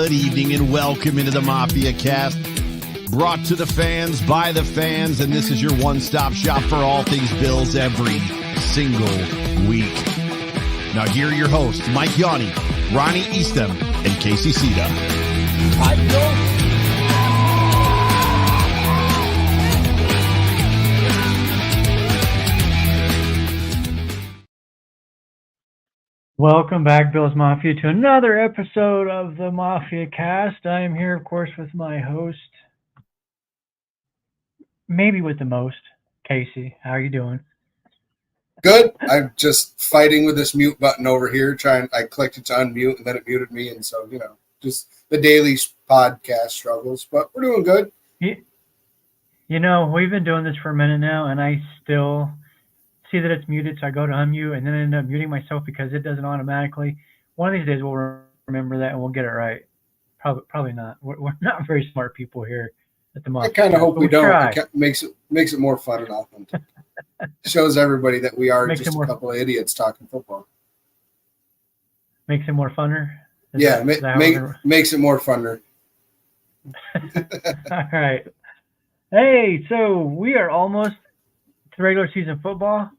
Good evening and welcome into the Mafia Cast, brought to the fans by the fans, and this is your one-stop shop for all things Bills every single week. Now here are your hosts, Mike Yanni, Ronnie Eastham, and Casey Ceda. Welcome back, Bills Mafia, to another episode of the Mafia Cast. I am here, of course, with my host, maybe with the most, Casey. How are you doing? Good. I'm just fighting with this mute button over here. I clicked it to unmute, and then it muted me, and so, just the daily podcast struggles. But we're doing good. You know, we've been doing this for a minute now, and I still see that it's muted, so I go to unmute and then I end up muting myself because it doesn't automatically. One of these days we'll remember that and we'll get it right. Probably not. We're not very smart people here at the Mafia. I kind of hope we don't. Try. It makes it more fun and authentic. Shows everybody that we are just a couple of idiots talking football. Makes it more funner? Makes it more funner. All right. Hey, so we are almost to regular season football.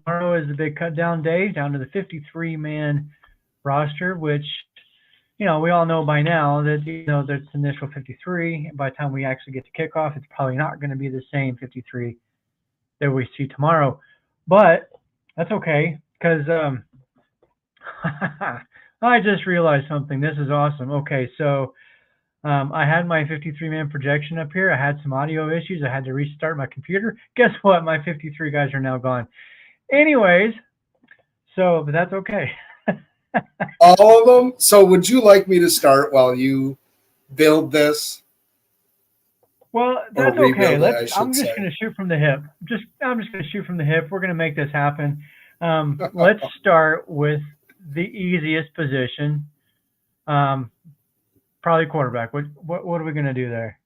Tomorrow is the big cut down day, down to the 53-man roster, which, we all know by now that, that's initial 53. By the time we actually get to kickoff, it's probably not going to be the same 53 that we see tomorrow. But that's okay, because I just realized something. This is awesome. Okay, so I had my 53-man projection up here. I had some audio issues. I had to restart my computer. Guess what? My 53 guys are now gone. Anyways, but that's okay. All of them? So would you like me to start while you build this? Well, that's okay. I'm just going to shoot from the hip. I'm just going to shoot from the hip. We're going to make this happen. Let's start with the easiest position. Probably quarterback. What are we going to do there?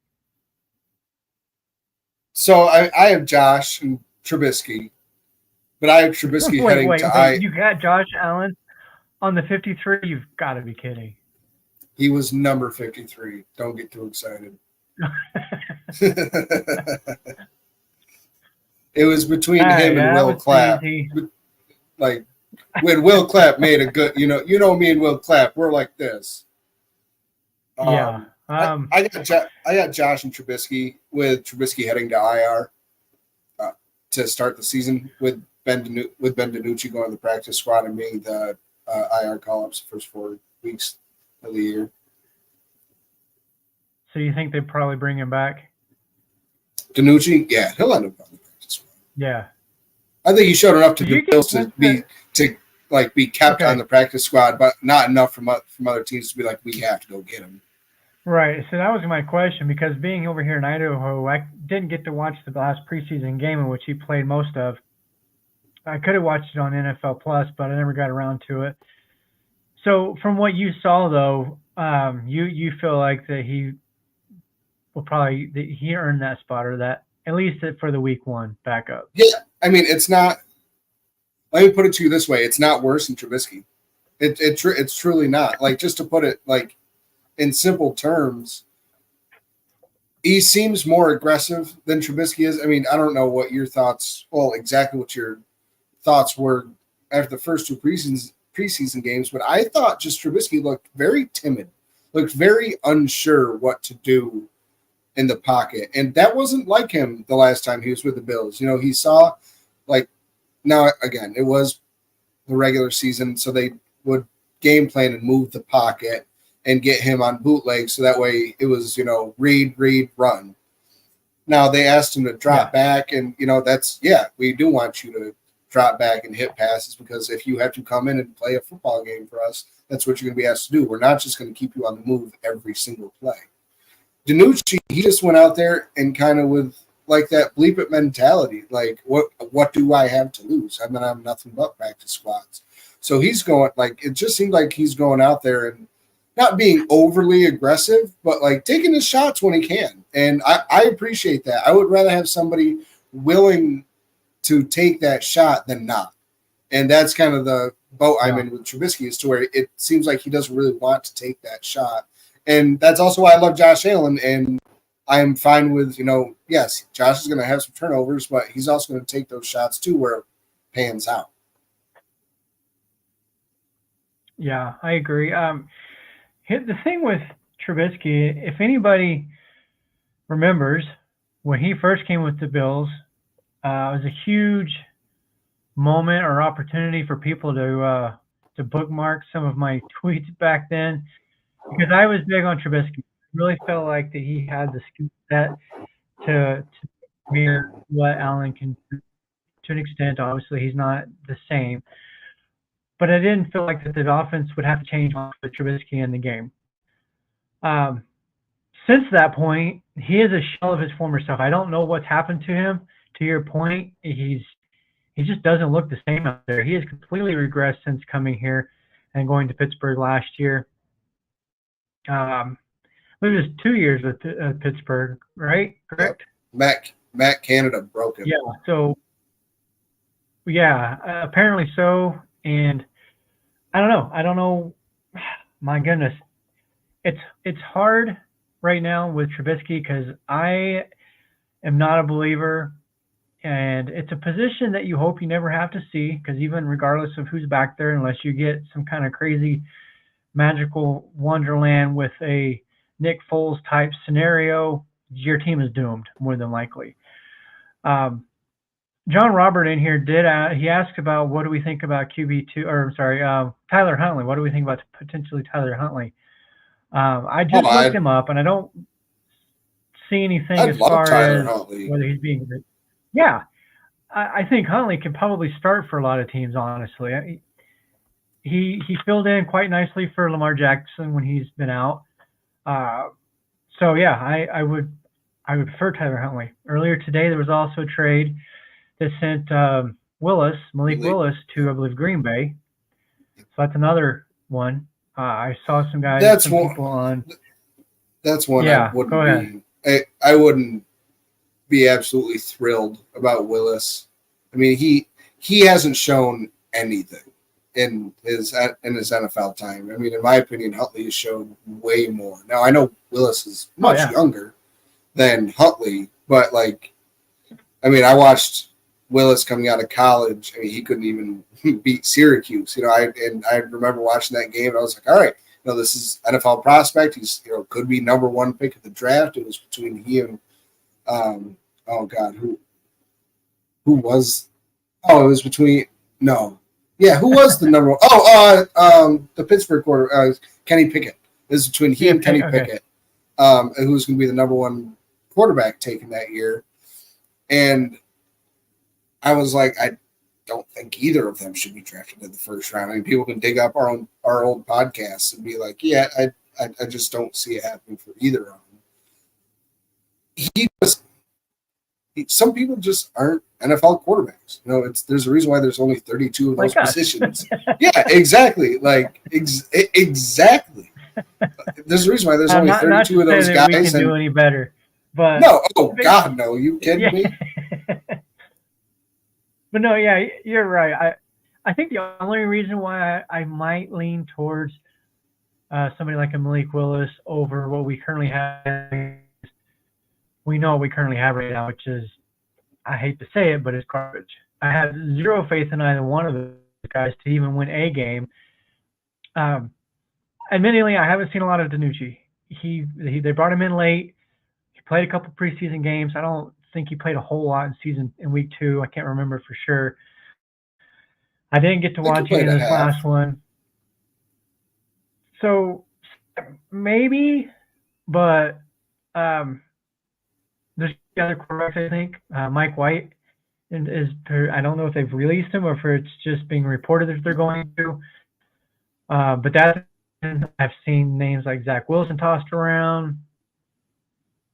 So I have Josh and Trubisky, but I have Trubisky heading to You got Josh Allen on the 53? You've got to be kidding. He was number 53. Don't get too excited. It was between him and Will Clapp. Like when Will Clapp made a good, me and Will Clapp, we're like this. I got Josh and Trubisky, with Trubisky heading to IR to start the season, with Ben DiNucci going to the practice squad and being the IR call-ups the first 4 weeks of the year. So you think they'd probably bring him back? DiNucci? Yeah, he'll end up on the practice squad. Yeah. I think he showed enough to the Bills to be kept on the practice squad, but not enough from other teams to be like, we have to go get him. Right. So that was my question, because being over here in Idaho, I didn't get to watch the last preseason game in which he played most of. I could have watched it on NFL Plus, but I never got around to it. So from what you saw, though, you feel like that he he earned that spot, or that at least for the week one backup. Yeah, I mean, it's not. Let me put it to you this way: it's not worse than Trubisky. It's truly not. Like, just to put it in simple terms, he seems more aggressive than Trubisky is. I mean, I don't know what your thoughts. Well, exactly what your thoughts were after the first two preseason games, but I thought just Trubisky looked very timid, looked very unsure what to do in the pocket, and that wasn't like him the last time he was with the Bills. He saw now again, it was the regular season, so they would game plan and move the pocket and get him on bootleg, so that way it was read, run. Now they asked him to drop back, and we do want you to drop back and hit passes, because if you have to come in and play a football game for us, that's what you're going to be asked to do. We're not just going to keep you on the move every single play. DiNucci, he just went out there and kind of with that bleep it mentality, like what do I have to lose? I'm gonna have nothing but practice squads. So he's going it just seemed like he's going out there and not being overly aggressive, but taking his shots when he can. And I appreciate that. I would rather have somebody willing to take that shot than not. And that's kind of the boat I'm in with Trubisky, is to where it seems like he doesn't really want to take that shot And that's also why I love Josh Allen. And I'm fine with, yes, Josh is going to have some turnovers, but he's also going to take those shots too where it pans out. Yeah, I agree. The thing with Trubisky, if anybody remembers, when he first came with the Bills, it was a huge moment or opportunity for people to bookmark some of my tweets back then, because I was big on Trubisky. I really felt like that he had the skill set to mirror what Allen can do to an extent. Obviously, he's not the same, but I didn't feel like that the offense would have to change with Trubisky in the game. Since that point, he is a shell of his former self. I don't know what's happened to him. To your point, he just doesn't look the same out there. He has completely regressed since coming here and going to Pittsburgh last year. It was 2 years with Pittsburgh, right? Correct. Yep. Matt Canada broke him. Yeah. So, yeah, apparently so. And I don't know. My goodness, it's hard right now with Trubisky because I am not a believer, and it's a position that you hope you never have to see, because even regardless of who's back there, unless you get some kind of crazy magical wonderland with a Nick Foles type scenario, your team is doomed more than likely. John Robert in here he asked about what do we think about Tyler Huntley. What do we think about potentially Tyler Huntley? I just looked him up, and I don't see anything as far as Huntley. Whether he's being good. Yeah, I think Huntley can probably start for a lot of teams, honestly. He filled in quite nicely for Lamar Jackson when he's been out. So yeah, I would prefer Tyler Huntley. Earlier today, there was also a trade that sent Malik Willis to, I believe, Green Bay. So that's another one. I saw some guys, people on. That's one. Yeah, go ahead. I wouldn't be absolutely thrilled about Willis. I mean, he hasn't shown anything in his NFL time. I mean, in my opinion, Huntley has shown way more. Now I know Willis is much younger than Huntley, but I watched Willis coming out of college. I mean, he couldn't even beat Syracuse. I remember watching that game, and I was like, all right, this is NFL prospect. He's could be number one pick of the draft. It was between he and who was the number one? The Pittsburgh quarter, Kenny Pickett. This is between he and Kenny Pickett, who's going to be the number one quarterback taken that year. And I was like, I don't think either of them should be drafted in the first round. I mean, people can dig up our old podcasts and be like, yeah, I just don't see it happening for either of them. Some people just aren't NFL quarterbacks. There's a reason why there's only 32 of those positions. Yeah, exactly. Exactly. There's a reason why there's only 32 of those guys. We can do any better, but no. Oh God, no! You kidding me? But no, yeah, you're right. I think the only reason why I might lean towards somebody like a Malik Willis over what we currently have. We know what we currently have right now, which is, I hate to say it, but it's garbage. I have zero faith in either one of the guys to even win a game. Admittedly, I haven't seen a lot of DiNucci. They brought him in late. He played a couple preseason games. I don't think he played a whole lot in week 2. I can't remember for sure. I didn't get to watch him in this last one. So maybe, but there's the other quarterbacks, I think. Mike White I don't know if they've released him or if it's just being reported that they're going to. But I've seen names like Zach Wilson tossed around.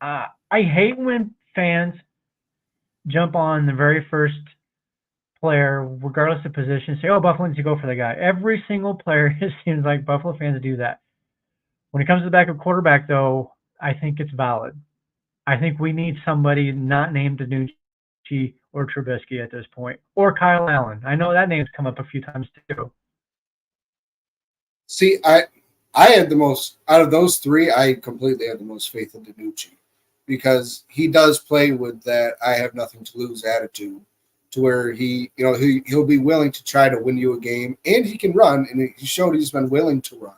I hate when fans jump on the very first player, regardless of position, say, oh, Buffalo needs to go for the guy. Every single player, it seems like Buffalo fans do that. When it comes to the backup quarterback, though, I think it's valid. I think we need somebody not named DiNucci or Trubisky at this point, or Kyle Allen. I know that name's come up a few times too. See, I had the most out of those three. I completely had the most faith in DiNucci because he does play with that I have nothing to lose attitude, to where he'll be willing to try to win you a game, and he can run, and he showed he's been willing to run.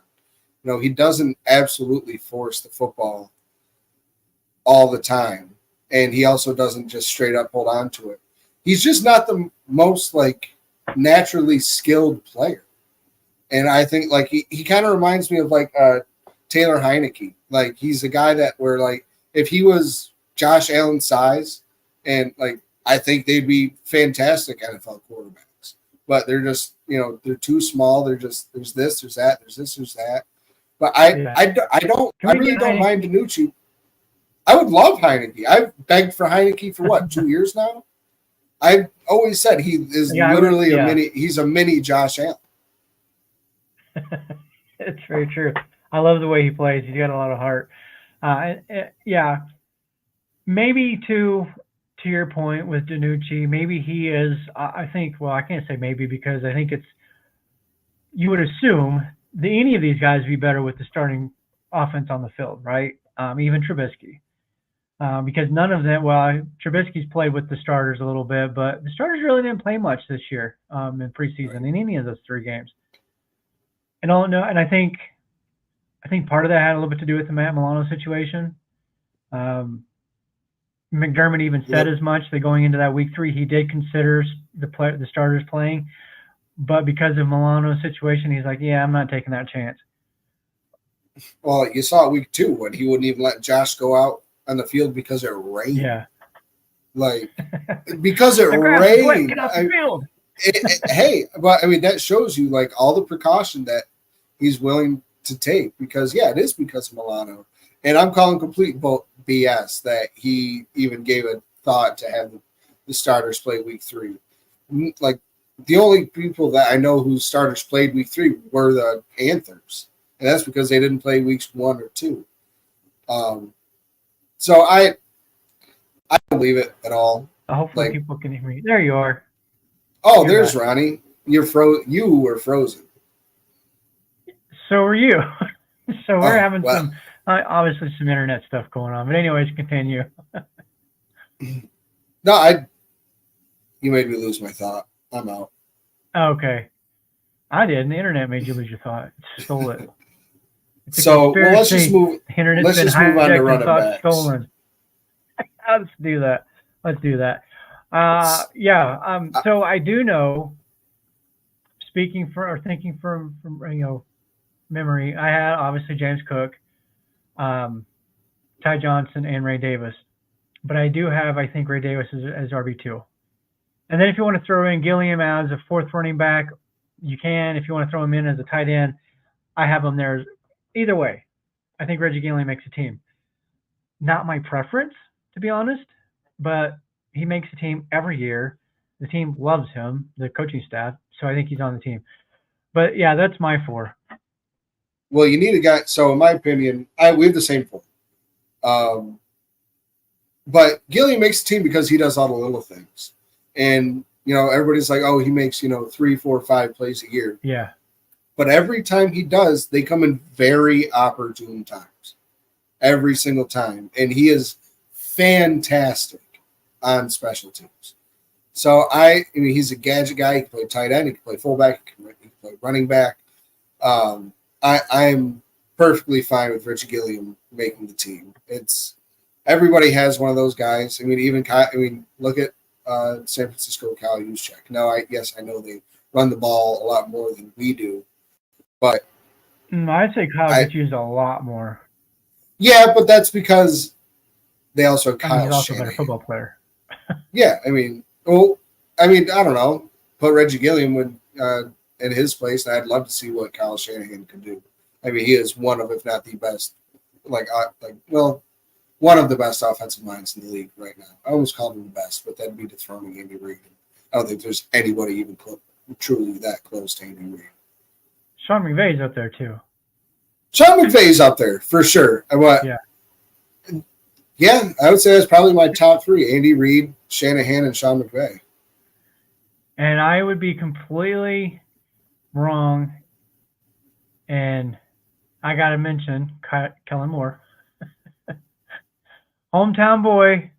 He doesn't absolutely force the football all the time, and he also doesn't just straight up hold on to it. He's just not the most like naturally skilled player. And I think like he kind of reminds me of like Taylor Heineke. Like he's a guy that where like if he was Josh Allen's size, and like I think they'd be fantastic NFL quarterbacks. But they're just they're too small. They're just there's this, there's that, there's this, there's that. But I really don't mind DiNucci. I would love Heineke. I've begged for Heineke for what 2 years now. I've always said he is literally a mini. He's a mini Josh Allen. It's very true. I love the way he plays. He's got a lot of heart. Yeah, maybe to your point with DiNucci, maybe he is. I think. Well, I can't say maybe because I think it's. You would assume that any of these guys would be better with the starting offense on the field, right? Even Trubisky. Because none of them, well, Trubisky's played with the starters a little bit, but the starters really didn't play much this year in preseason in any of those three games. And I think part of that had a little bit to do with the Matt Milano situation. McDermott even said as much that going into that week 3, he did consider the starters playing, but because of Milano's situation, he's like, yeah, I'm not taking that chance. Well, you saw it week 2 when he wouldn't even let Josh go out on the field because it rained. Yeah. Like, because it rained. Get off the field. Hey, but I mean, that shows you like all the precaution that he's willing to take because, yeah, it is because of Milano. And I'm calling complete BS that he even gave a thought to have the starters play week 3. Like, the only people that I know whose starters played week 3 were the Panthers. And that's because they didn't play weeks 1 or 2. So I don't believe it at all. Hopefully people can hear me. There you are. Oh, there's back. Ronnie. You were frozen. So are you. So we're having some obviously some internet stuff going on. But anyways, continue. No, you made me lose my thought. I'm out. Okay. I did, and the internet made you lose your thought. It stole it. So let's just move. Let's just move on to running backs. Stolen. Let's do that. So I do know. Thinking from memory, I had obviously James Cook, Ty Johnson, and Ray Davis, but I do have I think Ray Davis as RB2, and then if you want to throw in Gilliam as a 4th running back, you can. If you want to throw him in as a tight end, I have him there. Either way, I think Reggie Gilliam makes a team. Not my preference, to be honest, but he makes a team every year. The team loves him, the coaching staff, so I think he's on the team. But, yeah, that's my 4. Well, you need a guy. So, in my opinion, we have the same 4. But Gilliam makes a team because he does all the little things. And, everybody's like, oh, he makes, 3, 4, 5 plays a year. Yeah. But every time he does, they come in very opportune times. Every single time. And he is fantastic on special teams. So, he's a gadget guy. He can play tight end. He can play fullback. He can play running back. I'm perfectly fine with Richie Gilliam making the team. Everybody has one of those guys. Look at San Francisco Kyle Juszczyk. Now, I know they run the ball a lot more than we do. But I'd say Kyle gets used a lot more. Yeah, but that's because they also have Kyle he's also Shanahan. a better football player. Yeah, I don't know. Put Reggie Gilliam in his place, and I'd love to see what Kyle Shanahan can do. He is one of, if not the best, one of the best offensive minds in the league right now. I almost called him the best, but that'd be dethroning Andy Reid. I don't think there's anybody even truly that close to Andy Reid. Sean McVay's up there too. Sean McVay's up there for sure. Yeah, I would say that's probably my top 3: Andy Reid, Shanahan, and Sean McVay. And I would be completely wrong, and I got to mention Kellen Moore. Hometown boy,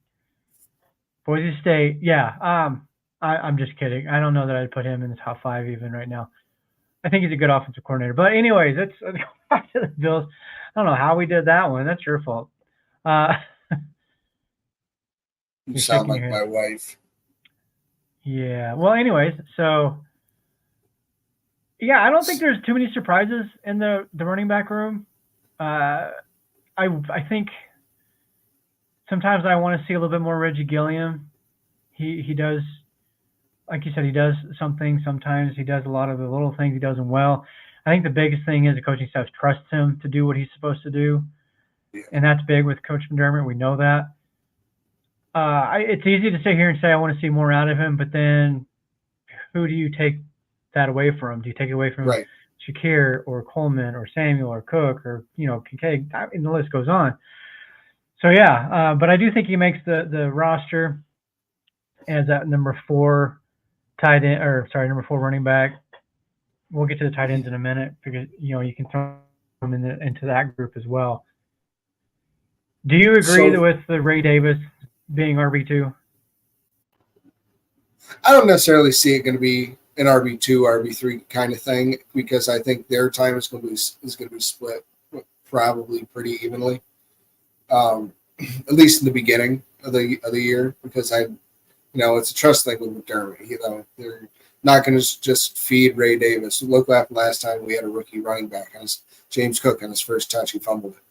Boise State. Yeah, I'm just kidding. I don't know that I'd put him in the top 5 even right now. I think he's a good offensive coordinator. But anyways, let's go back to the Bills. I don't know how we did that one. That's your fault. You sound like my wife. Yeah. Well, anyways, so yeah, I don't think there's too many surprises in the running back room. I think sometimes I want to see a little bit more Reggie Gilliam. He does, like you said, he does something. Sometimes he does a lot of the little things. He does them well. I think the biggest thing is the coaching staff trusts him to do what he's supposed to do, and that's big with Coach McDermott. We know that. It's easy to sit here and say I want to see more out of him, but then who do you take that away from? Do you take it away from Shakir or Coleman or Samuel or Cook or Kincaid? And the list goes on. So yeah, but I do think he makes the roster as that number 4 number 4 running back. We'll get to the tight ends in a minute because you can throw them into that group as well. Do you agree with the Ray Davis being RB2? I don't necessarily see it going to be an RB2, RB3 kind of thing because I think their time is going to be split probably pretty evenly, at least in the beginning of the year because it's a trust thing with McDermott. They're not going to just feed Ray Davis. Look back last time we had a rookie running back, James Cook on his first touch, he fumbled it.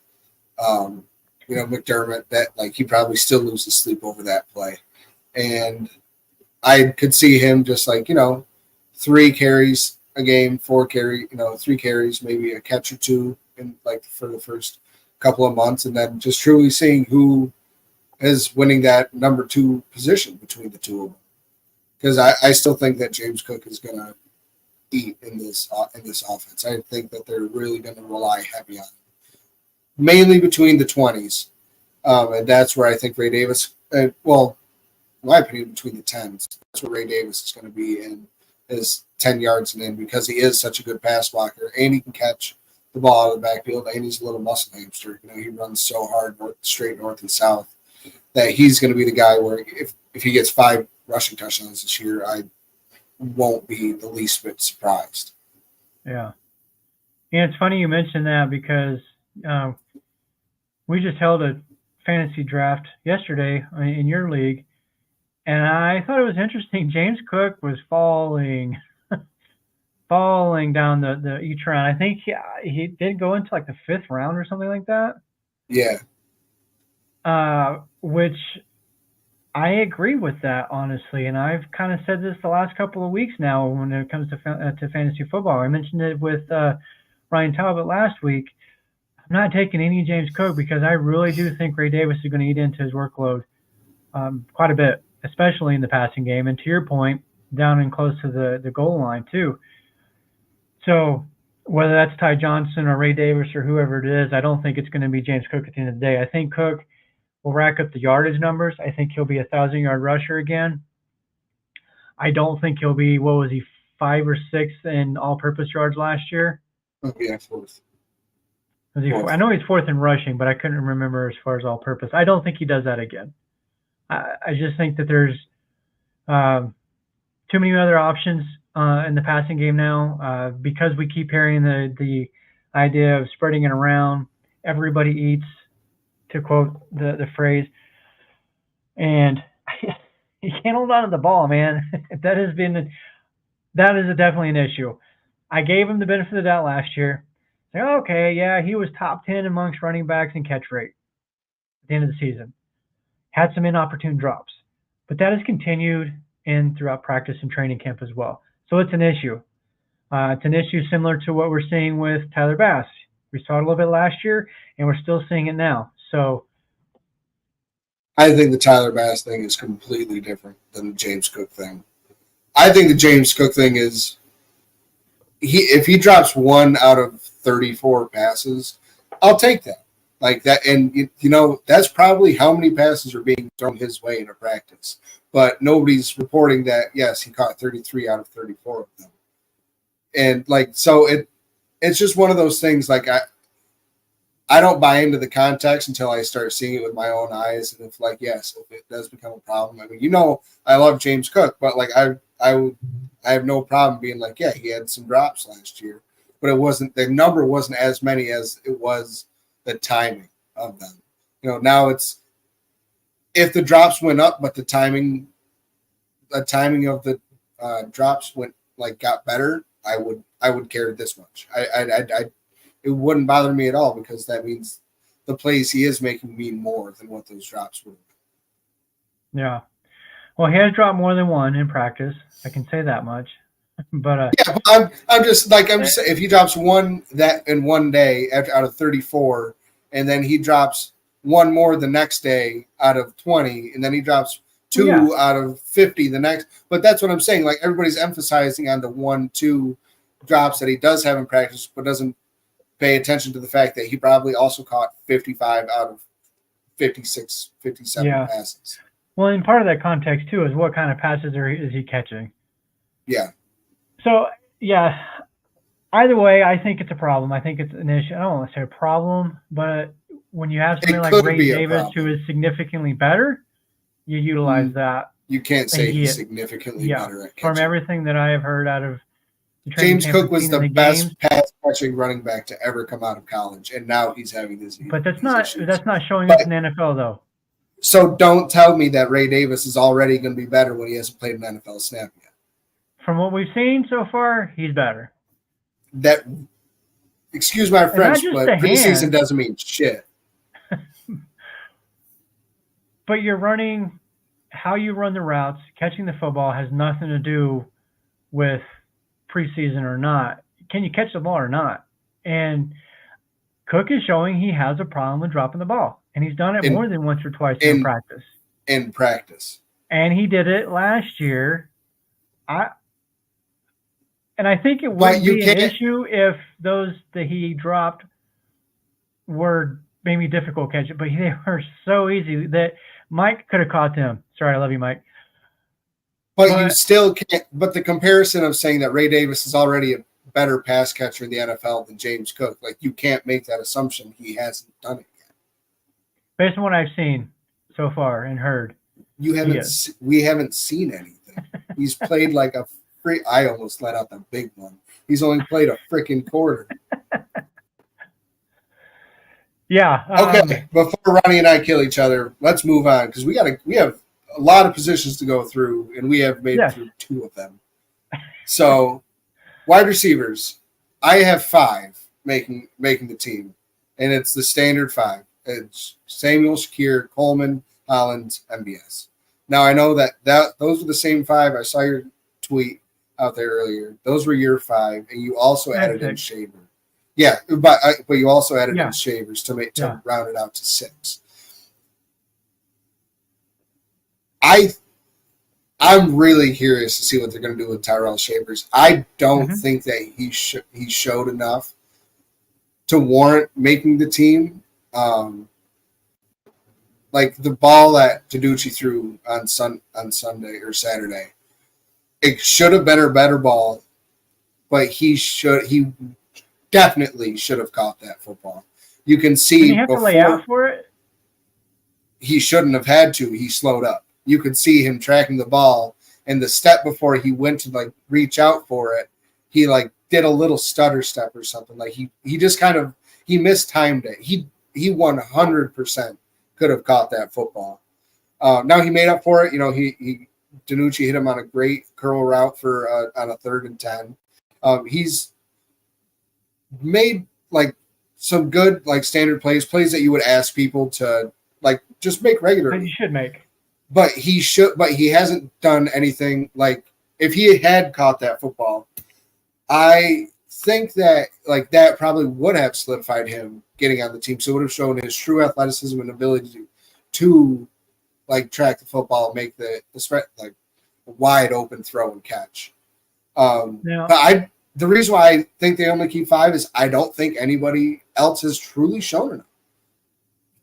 McDermott, that he probably still loses sleep over that play. And I could see him just 3 carries a game, 3 carries, maybe a catch or 2 in for the first couple of months, and then just truly seeing who is winning that number 2 position between the two of them. Because I still think that James Cook is going to eat in this offense. I think that they're really going to rely heavy on him. Mainly between the 20s. And that's where I think Ray Davis, in my opinion, between the 10s, that's where Ray Davis is going to be in his 10 yards and in because he is such a good pass blocker and he can catch the ball out of the backfield and he's a little muscle hamster. He runs so hard straight north and south that he's going to be the guy where if he gets 5 rushing touchdowns this year, I won't be the least bit surprised. Yeah. Yeah, it's funny you mentioned that because we just held a fantasy draft yesterday in your league, and I thought it was interesting. James Cook was falling down each round. I think he did go into the 5th round or something like that. Yeah. Which I agree with that, honestly, and I've kind of said this the last couple of weeks now when it comes to fantasy football. I mentioned it with Ryan Talbot last week. I'm not taking any James Cook because I really do think Ray Davis is going to eat into his workload quite a bit, especially in the passing game. And to your point, down and close to the goal line too. So whether that's Ty Johnson or Ray Davis or whoever it is, I don't think it's going to be James Cook at the end of the day. I think Cook will rack up the yardage numbers. I think he'll be a 1,000-yard rusher again. I don't think he'll be, 5 or 6 in all-purpose yards last year? Oh, yeah, 4th. I know he's 4th in rushing, but I couldn't remember as far as all-purpose. I don't think he does that again. I just think that there's too many other options in the passing game now because we keep hearing the idea of spreading it around. Everybody eats, to quote the phrase. And you can't hold on to the ball, man. That is definitely an issue. I gave him the benefit of the doubt last year. Okay, yeah, he was top 10 amongst running backs in catch rate at the end of the season. Had some inopportune drops. But that has continued throughout practice and training camp as well. So it's an issue. It's an issue similar to what we're seeing with Tyler Bass. We saw it a little bit last year, and we're still seeing it now. So I think the Tyler Bass thing is completely different than the James Cook thing. I think the James Cook thing is if he drops 1 out of 34 passes, I'll take that. And that's probably how many passes are being thrown his way in a practice. But nobody's reporting that, yes, he caught 33 out of 34 of them. And so it's just one of those things I don't buy into the context until I start seeing it with my own eyes. And if if it does become a problem, I mean, I love James Cook, but like I have no problem being like, yeah, he had some drops last year, but the number wasn't as many as it was the timing of them. Now it's, if the drops went up, but the timing of the drops got better, I would care this much. It wouldn't bother me at all, because that means the plays he is making mean more than what those drops would. Yeah. Well, he has dropped more than one in practice. I can say that much. But yeah, I'm just saying, if he drops one that in one day out of 34, and then he drops one more the next day out of 20, and then he drops two out of 50 the next. But that's what I'm saying. Like, everybody's emphasizing on the 1-2 drops that he does have in practice, but doesn't pay attention to the fact that he probably also caught 55 out of 56, 57 passes. Well, and part of that context too is what kind of passes is he catching? Yeah. So, yeah, either way, I think it's a problem. I think it's an issue. I don't want to say a problem, but when you have somebody like Ray Davis who is significantly better, you utilize that. You can't say he's significantly better at catching. From everything that I have heard out of James Cook was the best pass catching running back to ever come out of college, and now he's having this. But that's not showing up in the NFL though. So don't tell me that Ray Davis is already going to be better when he hasn't played an NFL snap yet. From what we've seen so far, he's better. Excuse my French, but preseason doesn't mean shit. But how you run the routes, catching the football has nothing to do with preseason or not. Can you catch the ball or not? And Cook is showing he has a problem with dropping the ball. And he's done it more than once or twice in practice. In practice. And he did it last year. I think it would be an issue if those that he dropped were maybe difficult catches, but they were so easy that Mike could have caught them. Sorry, I love you, Mike. But you still can't. But the comparison of saying that Ray Davis is already a better pass catcher in the NFL than James Cook, like, you can't make that assumption. He hasn't done it yet. Based on what I've seen so far and heard, we haven't seen anything. He's played like a free. I almost let out the big one. He's only played a freaking quarter. Yeah. Okay. Before Ronnie and I kill each other, let's move on, because we have a lot of positions to go through, and we have made it through 2 of them. So, wide receivers, I have 5 making the team, and it's the standard 5. It's Samuel, Shakir, Coleman, Hollins, MBS. Now, I know that those are the same 5. I saw your tweet out there earlier. Those were your 5, and you also added in Shaver. Yeah, but you also added in Shavers to round it out to 6. I'm really curious to see what they're going to do with Tyrell Shavers. I don't think that he showed enough to warrant making the team. Like the ball that Taducci threw on Sunday or Saturday, it should have been a better ball, but he definitely should have caught that football. You can see did he have to lay out for it? He shouldn't have had to. He slowed up. You could see him tracking the ball, and the step before he went to reach out for it, he did a little stutter step or something. Like he just he mistimed it. He 100% could have caught that football. Now he made up for it. Danucci hit him on a great curl route for on a 3rd and 10. He's made some good standard plays that you would ask people to just make regularly. That you should make. But he hasn't done anything. If he had caught that football, I think that that probably would have solidified him getting on the team. So it would have shown his true athleticism and ability to track the football and make the spread wide open throw and catch. But the reason why I think they only keep 5 is I don't think anybody else has truly shown enough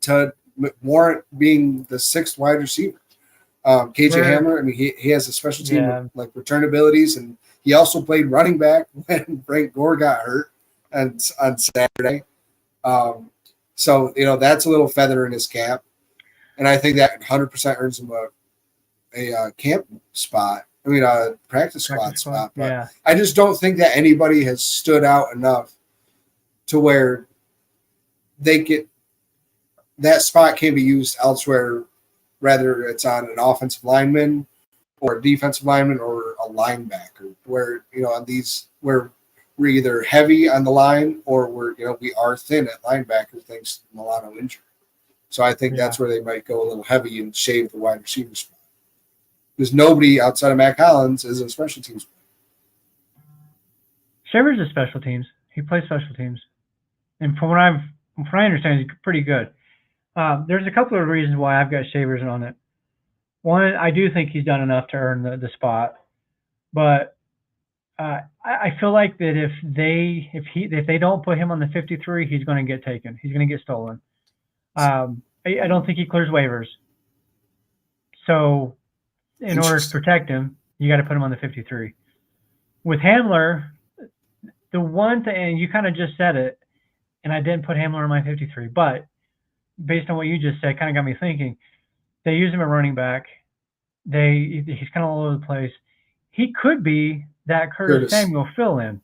to warrant being the 6th wide receiver. KJ Hamler, I mean, he has a special team with return abilities, and he also played running back when Frank Gore got hurt on Saturday. So, that's a little feather in his cap. And I think that 100% earns him a camp spot. I mean, a practice squad spot. But yeah. I just don't think that anybody has stood out enough to where they get that spot can be used elsewhere, whether it's on an offensive lineman or a defensive lineman or a linebacker, where, on these, where we're either heavy on the line or we are thin at linebacker thanks to Milano injury. So I think that's where they might go a little heavy and shave the wide receiver spot. Because nobody outside of Matt Collins is a special teams player. Shaver's a special teams. He plays special teams. And from what I understand, he's pretty good. There's a couple of reasons why I've got Shavers on it. One, I do think he's done enough to earn the spot, but I feel like that if they don't put him on the 53, he's going to get taken. He's going to get stolen. I don't think he clears waivers. So, in order to protect him, you got to put him on the 53. With Hamler, the one thing, and you kind of just said it, and I didn't put Hamler on my 53, but based on what you just said, kind of got me thinking. They use him at running back. He's kind of all over the place. He could be that Curtis Samuel fill-in,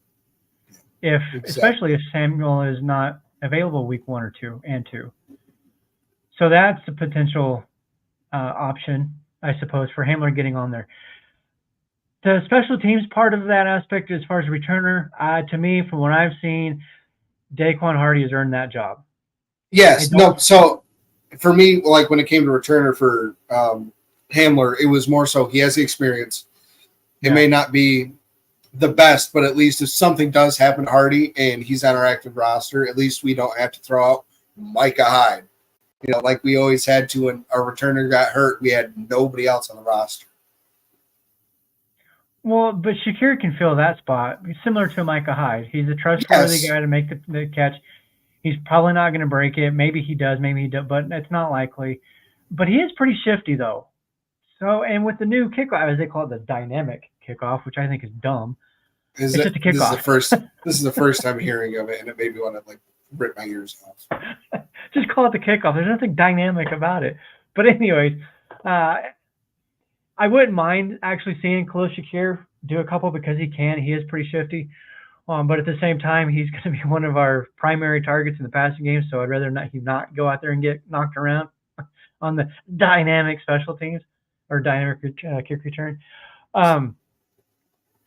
especially if Samuel is not available week 1 or 2 and 2. So that's a potential option, I suppose, for Hamler getting on there. The special teams part of that aspect, as far as returner, to me, from what I've seen, Daquan Hardy has earned that job. Yes. No. So for me, like when it came to returner for Hamler, it was more so he has the experience. It may not be the best, but at least if something does happen to Hardy and he's on our active roster, at least we don't have to throw out Micah Hyde. Like we always had to when our returner got hurt, we had nobody else on the roster. Well, but Shakir can fill that spot. He's similar to Micah Hyde. He's a trustworthy guy to make the catch. He's probably not going to break it. Maybe he does, maybe he does, but it's not likely. But he is pretty shifty, though. So, and with the new kickoff, as they call it, the dynamic kickoff, which I think is dumb. It's just a kickoff. This is the first time hearing of it, and it made me want to rip my ears off. Just call it the kickoff. There's nothing dynamic about it. But anyways, I wouldn't mind actually seeing Khalil Shakir do a couple because he can. He is pretty shifty. But at the same time, he's going to be one of our primary targets in the passing game, so I'd rather not go out there and get knocked around on the dynamic special teams or dynamic kick return.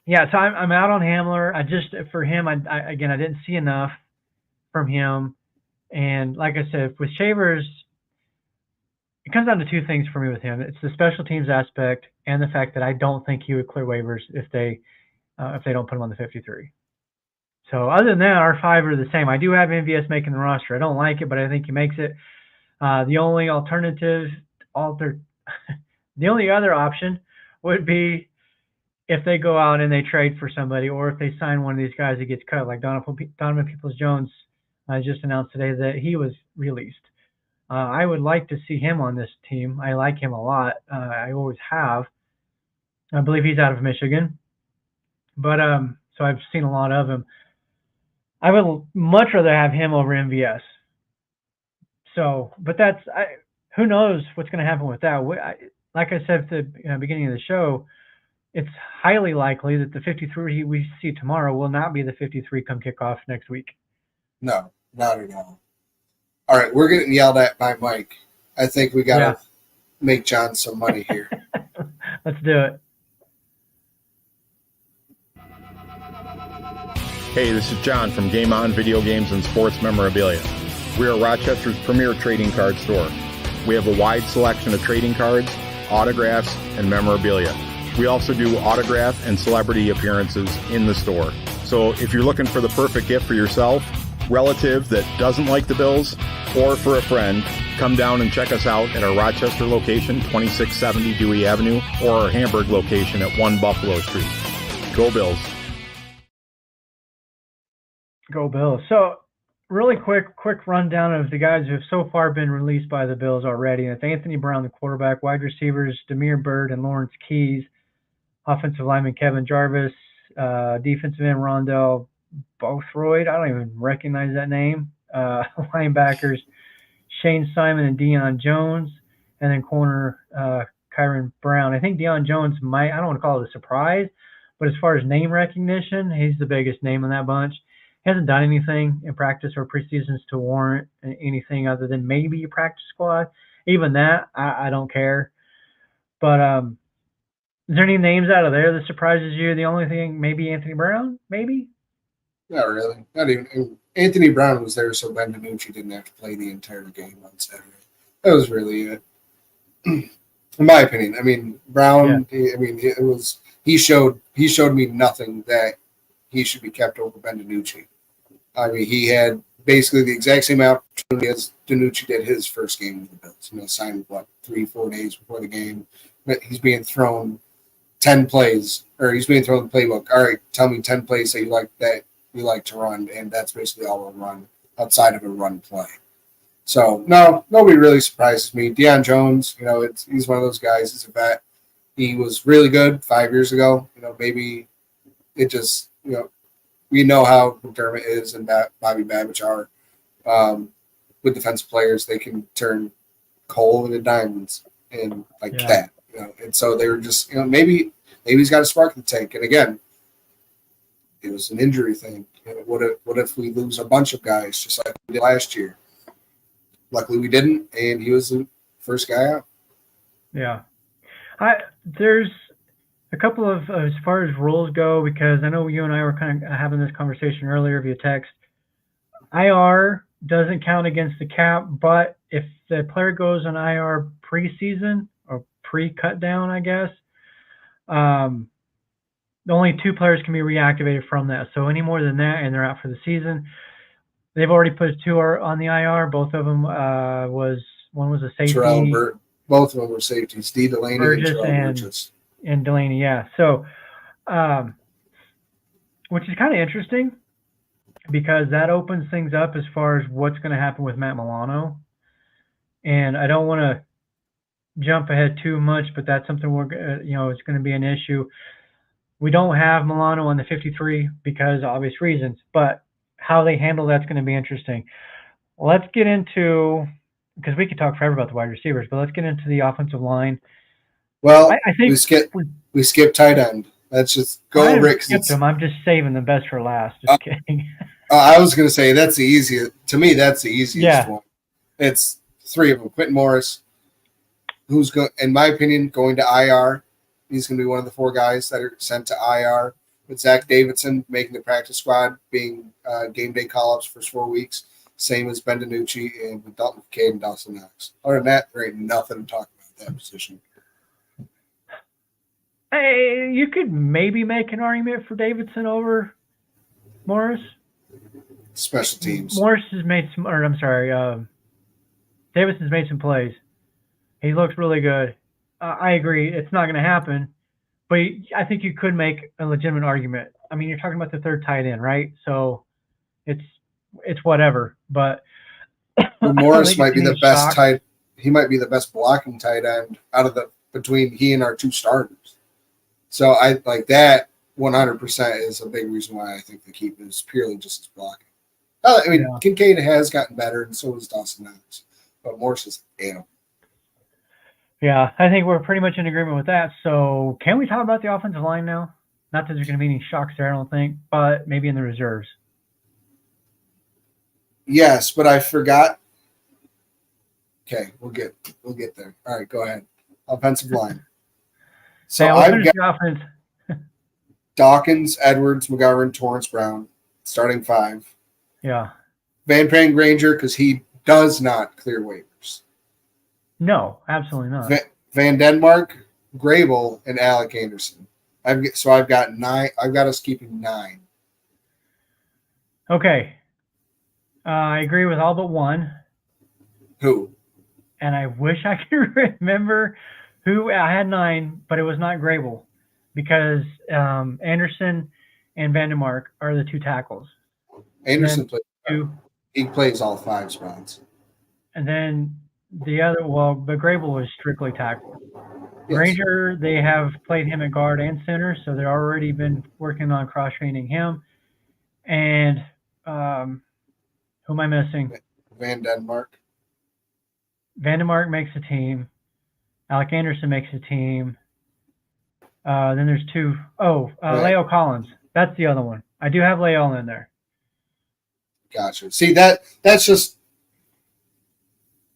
Yeah, so I'm out on Hamler. For him, I didn't see enough from him. And like I said, with Shavers, it comes down to two things for me with him. It's the special teams aspect and the fact that I don't think he would clear waivers if they don't put him on the 53. So other than that, our 5 are the same. I do have MVS making the roster. I don't like it, but I think he makes it. The only the only other option would be if they go out and they trade for somebody, or if they sign one of these guys that gets cut, like Donovan Peoples-Jones just announced today that he was released. I would like to see him on this team. I like him a lot. I always have. I believe he's out of Michigan, but so I've seen a lot of him. I would much rather have him over MVS. So, but who knows what's going to happen with that. Like I said at the beginning of the show, it's highly likely that the 53 we see tomorrow will not be the 53 come kickoff next week. No, not at all. All right, we're getting yelled at by Mike. I think we got to make John some money here. Let's do it. Hey, this is John from Game On Video Games and Sports Memorabilia. We are Rochester's premier trading card store. We have a wide selection of trading cards, autographs, and memorabilia. We also do autograph and celebrity appearances in the store. So if you're looking for the perfect gift for yourself, relative that doesn't like the Bills, or for a friend, come down and check us out at our Rochester location, 2670 Dewey Avenue, or our Hamburg location at 1 Buffalo Street. Go Bills. Go Bills. So really quick rundown of the guys who have so far been released by the Bills already. It's Anthony Brown, the quarterback, wide receivers, Damiere Byrd and Lawrence Keys, offensive lineman Kevin Jarvis, defensive end Rondell Bothroyd. I don't even recognize that name. Linebackers, Shane Simon and Deion Jones, and then corner Kyron Brown. I think Deion Jones might, I don't want to call it a surprise, but as far as name recognition, he's the biggest name in that bunch. He hasn't done anything in practice or preseasons to warrant anything other than maybe a practice squad. Even that, I don't care. But is there any names out of there that surprises you? The only thing, maybe Anthony Brown, maybe? Not really. Not even. Anthony Brown was there, so Ben DiNucci didn't have to play the entire game on Saturday. That was really it, in my opinion. I mean, Brown. Yeah. It was. He showed me nothing that he should be kept over Ben DiNucci. I mean, he had basically the exact same opportunity as DiNucci did his first game with the Bills. Signed 3-4 days before the game, but he's being thrown 10 plays, or he's being thrown the playbook. All right, tell me 10 plays that you like to run, and that's basically all we'll run outside of a run play. So no, nobody really surprises me. Deion Jones, he's one of those guys. He's a vet. He was really good 5 years ago. Maybe it just we know how McDermott is and Bobby Babich are with defensive players. They can turn coal into diamonds and that. And so they were just maybe he's got a spark in the tank. And again, it was an injury thing. What if we lose a bunch of guys just like we did last year? Luckily, we didn't, and he was the first guy out. Yeah, there's a couple of as far as rules go, because I know you and I were kind of having this conversation earlier via text. IR doesn't count against the cap, but if the player goes on IR preseason or pre-cut down, I guess. Only 2 players can be reactivated from that. So any more than that, and they're out for the season. They've already put 2 on the IR. Both of them one was a safety. Both of them were safeties. D. Delaney and Delaney, yeah. So, which is kind of interesting because that opens things up as far as what's going to happen with Matt Milano. And I don't want to jump ahead too much, but that's something it's going to be an issue. We don't have Milano on the 53 because of obvious reasons, but how they handle that's going to be interesting. Let's get into, because we could talk forever about the wide receivers, but let's get into the offensive line. Well, I think we skip tight end. Let's just go, Rick. I'm just saving the best for last. Just kidding. I was going to say that's the easiest. To me, that's the easiest one. It's 3 of them. Quentin Morris, who's in my opinion, going to IR. He's going to be one of the 4 guys that are sent to IR, with Zach Davidson making the practice squad, being game day call-ups for 4 weeks, same as Ben DiNucci, and with Dalton McCade and Dawson Knox. Other than that, there ain't nothing to talk about that position. Hey, you could maybe make an argument for Davidson over Morris. Special teams. Morris has made some, or I'm sorry, Davidson's made some plays. He looks really good. I agree. It's not going to happen, but I think you could make a legitimate argument. I mean, you're talking about the 3rd tight end, right? So it's whatever. But Morris might be the best He might be the best blocking tight end between he and our 2 starters. So I like that 100% is a big reason why I think they keep it is purely just his blocking. I mean, Kincaid has gotten better, and so has Dawson Knox, but Morris is animal. Yeah, I think we're pretty much in agreement with that. So can we talk about the offensive line now? Not that there's going to be any shocks there, I don't think, but maybe in the reserves. Yes, but I forgot. Okay, we'll get there. All right, go ahead. Offensive line. So I've got offense. Dawkins, Edwards, McGovern, Torrance Brown, starting 5. Yeah. Van Pran Granger, because he does not clear waivers. No, absolutely not. Van Denmark, Grable, and Alec Anderson. I've got 9. I've got us keeping 9. Okay. I agree with all but one. Who? And I wish I could remember who. I had 9, but it was not Grable because Anderson and Vandermark are the 2 tackles. Anderson plays 2. He plays all 5 spots. And then the other, but Grable was strictly tackle. Yes. Granger, they have played him at guard and center, so they've already been working on cross-training him. And who am I missing? Van Denmark. Vandermark makes a team. Alec Anderson makes a team. Then there's two. Right. Leo Collins. That's the other one. I do have Leo in there. Gotcha. See, that's just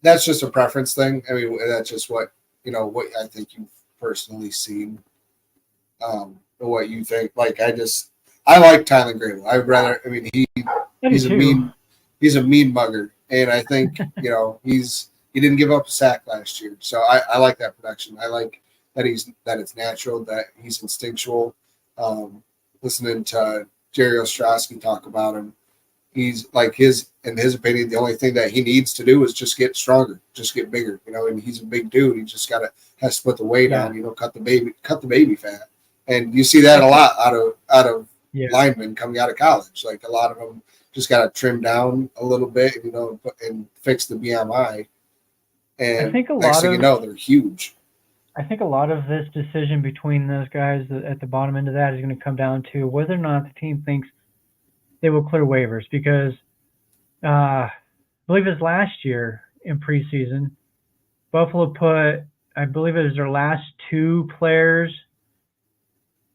a preference thing. I mean, that's just what I think you've personally seen. What you think? Like, I like Tyler Grable. I'd rather. I mean, he's a mean mugger, and I think he didn't give up a sack last year, so I like that production. I like that it's natural, that he's instinctual. Listening to Jerry Ostrowski talk about him, he's like in his opinion, the only thing that he needs to do is just get stronger, just get bigger, and he's a big dude. He just has to put the weight on, cut the baby fat. And you see that a lot out of linemen coming out of college. Like, a lot of them just got to trim down a little bit, and fix the BMI. And I think next thing you know, they're huge. I think a lot of this decision between those guys at the bottom end of that is going to come down to whether or not the team thinks they will clear waivers. Because I believe it was last year in preseason, Buffalo put, I believe it was their last two players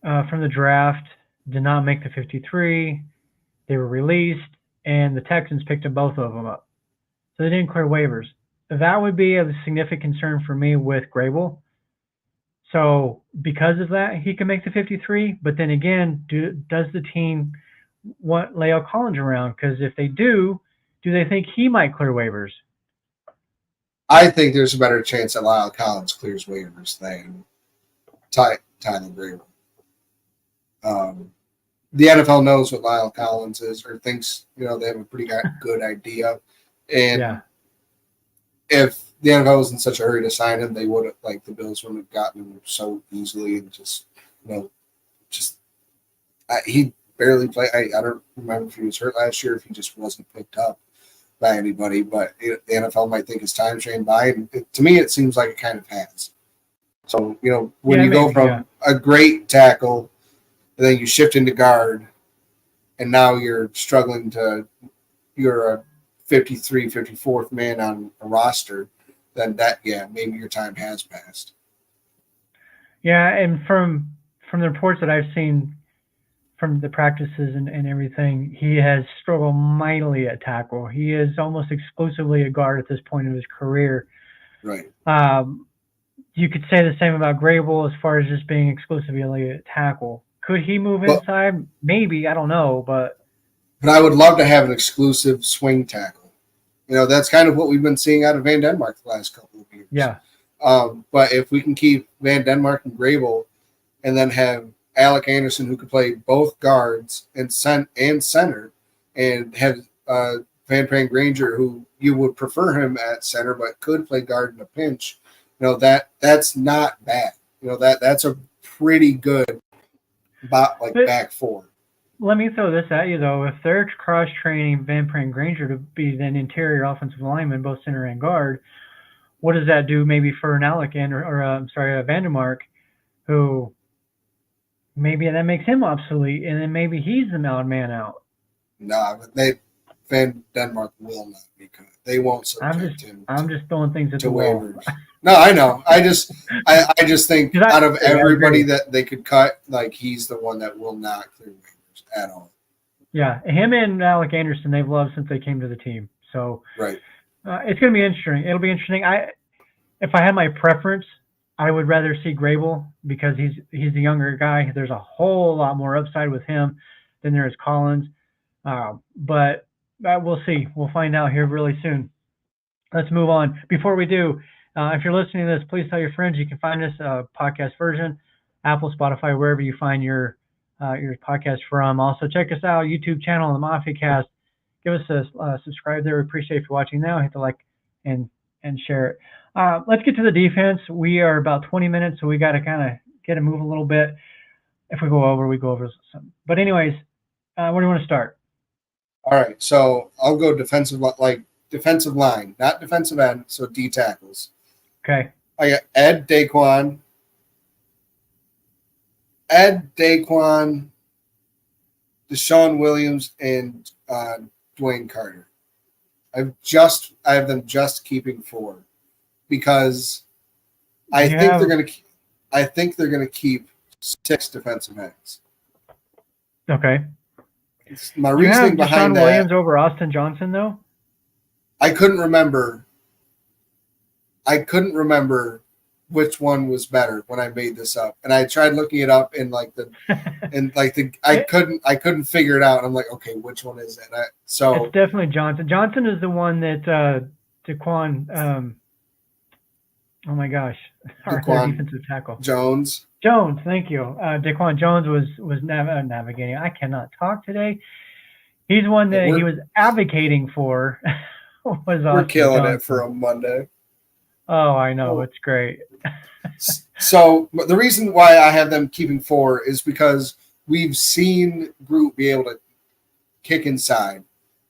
from the draft did not make the 53. They were released, and the Texans picked both of them up. So they didn't clear waivers. That would be a significant concern for me with Grable. So because of that, he can make the 53. But then again, does the team want Leo Collins around? Because if they do they think he might clear waivers? I think there's a better chance that Lyle Collins clears waivers than Tyler Grable. The NFL knows what Lyle Collins is, or thinks they have a pretty good idea. And if the NFL was in such a hurry to sign him, they would have, like, the Bills wouldn't have gotten him so easily, and he barely played. I don't remember if he was hurt last year, if he just wasn't picked up by anybody. But the NFL might think his time's ran by, and to me, it seems like it kind of has. So when you go from a great tackle, and then you shift into guard, and now you're struggling you're a 53, 54th man on a roster, then maybe your time has passed. Yeah, and from the reports that I've seen from the practices and everything, he has struggled mightily at tackle. He is almost exclusively a guard at this point in his career. Right. You could say the same about Grable as far as just being exclusively a tackle. Could he move inside? Maybe. I don't know, but I would love to have an exclusive swing tackle. That's kind of what we've been seeing out of Van Denmark the last couple of years. Yeah. But if we can keep Van Denmark and Grable, and then have Alec Anderson, who could play both guards and center, and have Van Pran Granger, who you would prefer him at center but could play guard in a pinch, that's not bad. That's a pretty good back four. Let me throw this at you, though. If they're cross-training Van Pran Granger to be an interior offensive lineman, both center and guard, what does that do maybe for an Alec Vandermark, who maybe that makes him obsolete, and then maybe he's the odd man out? No, Van Denmark will not be cut. They won't subject him. I'm just throwing things at the wall. No, I know. I just think out of everybody that they could cut, like, he's the one that will not clear waivers at all. Yeah, him and Alec Anderson, they've loved since they came to the team. So right, it's going to be interesting. It'll be interesting. If I had my preference, I would rather see Grable because he's the younger guy. There's a whole lot more upside with him than there is Collins. But we'll see. We'll find out here really soon. Let's move on. Before we do, if you're listening to this, please tell your friends. You can find us podcast version, Apple, Spotify, wherever you find your podcast from. Also, check us out, YouTube channel, the Mafia Cast. Give us a subscribe there. We appreciate you watching now. Hit the like and share it. Let's get to the defense. We are about 20 minutes, so we got to kind of get a move a little bit. If we go over, we go over something. But anyways, where do you want to start? All right, so I'll go defensive line, not defensive end, so D tackles. Okay. I got Ed Daquan, Deshaun Williams, and Dwayne Carter. I have them just keeping 4. because I think they're gonna keep 6 defensive ends. Okay. My Do you have reasoning Deshaun behind that, Williams over Austin Johnson though? I couldn't remember which one was better when I made this up, and I tried looking it up in I couldn't figure it out. And I'm like, okay, which one is it? It's definitely Johnson. Johnson is the one that Daquan. Oh my gosh, our defensive tackle Jones. Thank you. Daquan Jones was navigating. I cannot talk today. He's one that he was advocating for. We're killing it for a Monday. Oh, I know. It's great. So the reason why I have them keeping 4 is because we've seen Groot be able to kick inside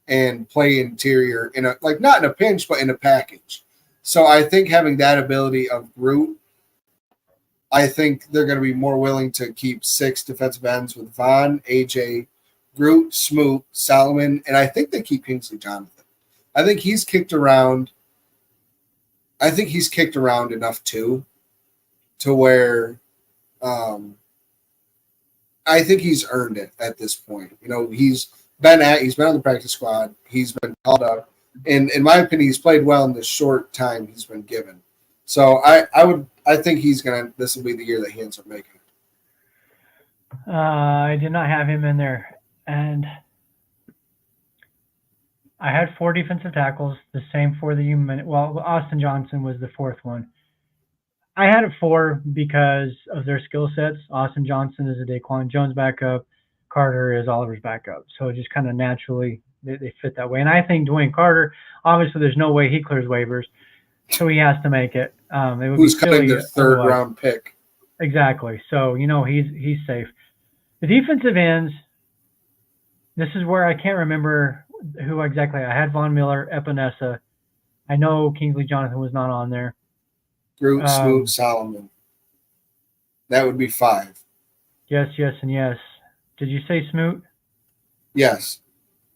and play interior in not in a pinch, but in a package. So I think having that ability of Groot, I think they're going to be more willing to keep 6 defensive ends with Von, AJ, Groot, Smoot, Solomon, and I think they keep Kingsley Jonathan. I think he's kicked around enough too, to where I think he's earned it at this point. He's been on the practice squad. He's been called up, and in my opinion, he's played well in the short time he's been given. So I think this will be the year that he ends up making it. I did not have him in there, and I had 4 defensive tackles, the same 4 that you mentioned. Well, Austin Johnson was the 4th one. I had it 4 because of their skill sets. Austin Johnson is a Daquan Jones backup. Carter is Oliver's backup. So it just kind of naturally they fit that way. And I think Dwayne Carter, obviously there's no way he clears waivers, so he has to make it. Who's cutting their 3rd round pick? Exactly. So he's safe. The defensive ends. This is where I can't remember who exactly. I had Von Miller, Epinesa. I know Kingsley Jonathan was not on there. Groot, Smoot, Solomon. That would be 5. Yes, and yes. Did you say Smoot? Yes.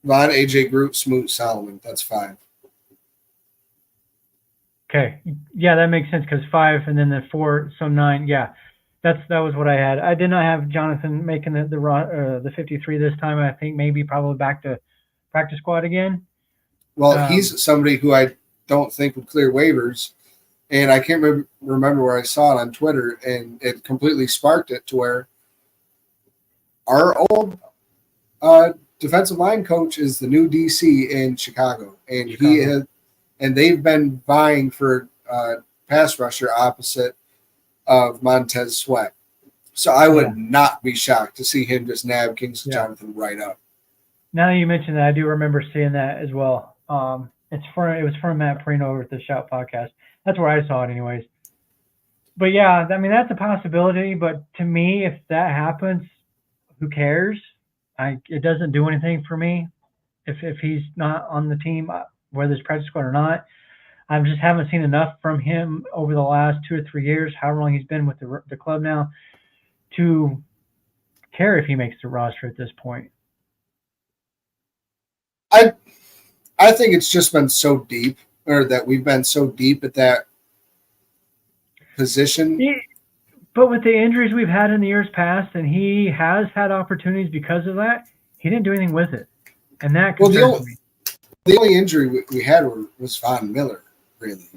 Von, AJ, Groot, Smoot, Solomon. That's 5. Okay. Yeah, that makes sense because 5 and then the 4, so 9. Yeah, that was what I had. I did not have Jonathan making the 53 this time. I think probably back to practice squad again. Well, he's somebody who I don't think would clear waivers, and I can't remember where I saw it on Twitter, and it completely sparked it to where our old defensive line coach is the new DC in Chicago, and and they've been vying for pass rusher opposite of Montez Sweat. So I would not be shocked to see him just nab Kingsley Jonathan right up. Now that you mentioned that, I do remember seeing that as well. It was from Matt Perino over at the Shout podcast. That's where I saw it anyways. But yeah, I mean, that's a possibility. But to me, if that happens, who cares? It doesn't do anything for me if he's not on the team, whether it's practice squad or not. I just haven't seen enough from him over the last 2 or 3 years, however long he's been with the club now, to care if he makes the roster at this point. I think it's just been so deep, or that we've been so deep at that position. But with the injuries we've had in the years past, and he has had opportunities because of that, he didn't do anything with it. And that concerns me. The only injury we had was Von Miller, really.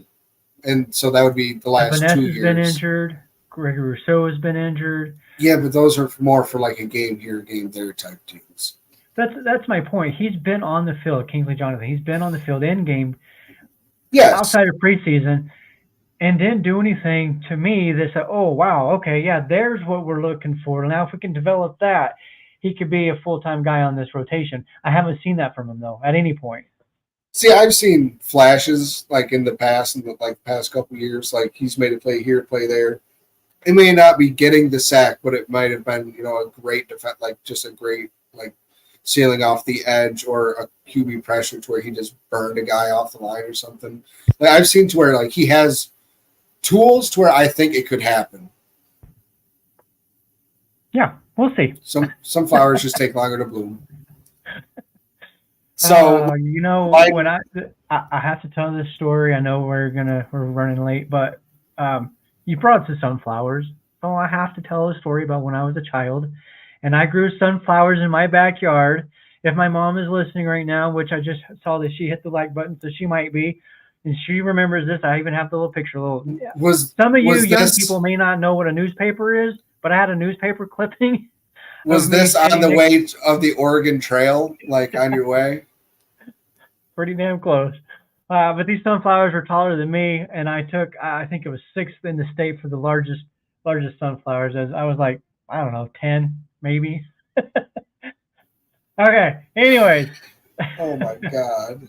And so that would be the last 2 years. Vanessa's been injured. Gregory Rousseau has been injured. Yeah, but those are more for like a game here, game there type teams. That's my point. He's been on the field, Kingsley Jonathan. He's been on the field in game, outside of preseason, and didn't do anything to me that said, oh, wow, okay, yeah, there's what we're looking for. Now, if we can develop that, he could be a full-time guy on this rotation. I haven't seen that from him, though, at any point. See, I've seen flashes like in the past, past couple of years, like he's made a play here, play there. It may not be getting the sack, but it might have been, a great defense, like just a great, like sealing off the edge or a QB pressure to where he just burned a guy off the line or something. Like I've seen to where like he has tools to where I think it could happen. Yeah, we'll see. Some flowers just take longer to bloom. So you know, Biden- when I have to tell this story. I know we're running late, but you brought the sunflowers, so I have to tell a story about when I was a child, and I grew sunflowers in my backyard. If my mom is listening right now, which I just saw that she hit the like button, so she might be, and she remembers this. I even have the little picture. Some of you young people may not know what a newspaper is, but I had a newspaper clipping. Was this on the way of the Oregon Trail, like on your way? Pretty damn close. But these sunflowers were taller than me, and I took, I think it was 6th in the state for the largest sunflowers. As I was like, I don't know, 10 maybe. Okay. Anyways. Oh my God.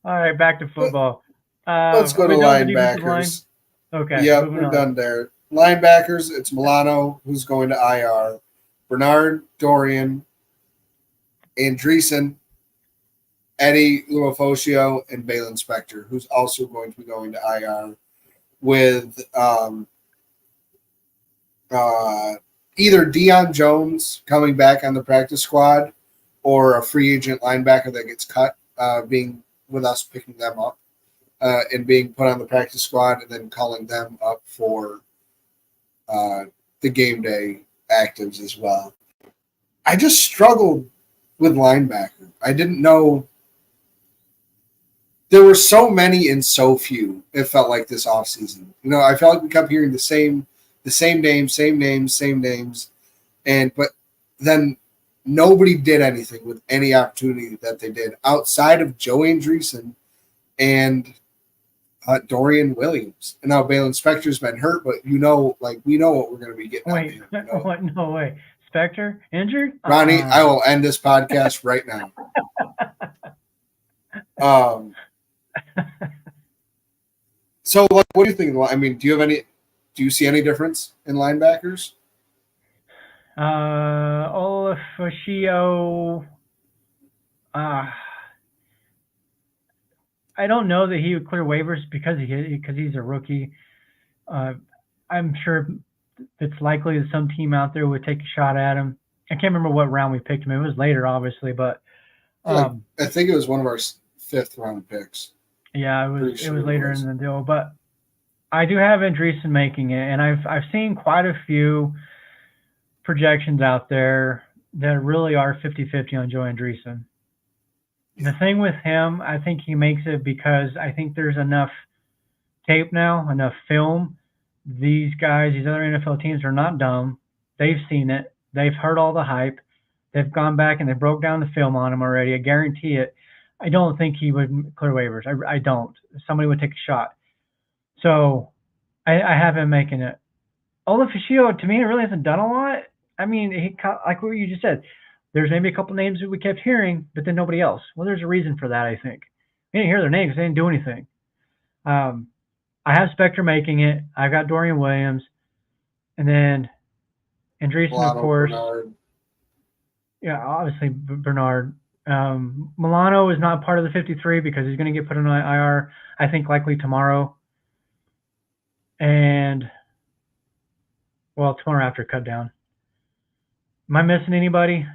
All right, back to football. Let's go to linebackers. Okay. Yeah, we're done there. Linebackers, it's Milano who's going to IR. Bernard, Dorian, Andreessen, Eddie Luofosio, and Balin Spector, who's also going to be going to IR, with either Deion Jones coming back on the practice squad or a free agent linebacker that gets cut, being with us picking them up and being put on the practice squad and then calling them up for the game day actives as well. I just struggled with linebacker. I didn't know. There were so many and so few, it felt like, this offseason. You know, I felt like we kept hearing the same names. But then nobody did anything with any opportunity that they did outside of Joe Andreessen and Dorian Williams. And now Balin Spector's been hurt, but we know what we're going to be getting. Wait, what? No way. Spector injured? Ronnie, I will end this podcast right now. So what do you think? I mean, do you see any difference in linebackers? Olafashio, I don't know that he would clear waivers because he's a rookie. I'm sure it's likely that some team out there would take a shot at him. I can't remember what round we picked him. It was later, obviously, but I think it was one of our 5th round picks. Yeah, it was later in the deal, but I do have Andreessen making it, and I've seen quite a few projections out there that really are 50-50 on Joe Andreessen. The thing with him, I think he makes it because I think there's enough tape now, enough film. These guys, these other NFL teams are not dumb. They've seen it. They've heard all the hype. They've gone back and they broke down the film on him already. I guarantee it. I don't think he would clear waivers. I don't. Somebody would take a shot. So I have him making it. Olafashio, to me, really hasn't done a lot. I mean, like what you just said, there's maybe a couple names that we kept hearing, but then nobody else. Well, there's a reason for that, I think. We didn't hear their names. They didn't do anything. I have Spector making it. I've got Dorian Williams. And then Andreessen, of course. Bernard. Yeah, obviously Bernard. Milano is not part of the 53 because he's going to get put on IR, I think, likely tomorrow. And, well, tomorrow after cut down. Am I missing anybody?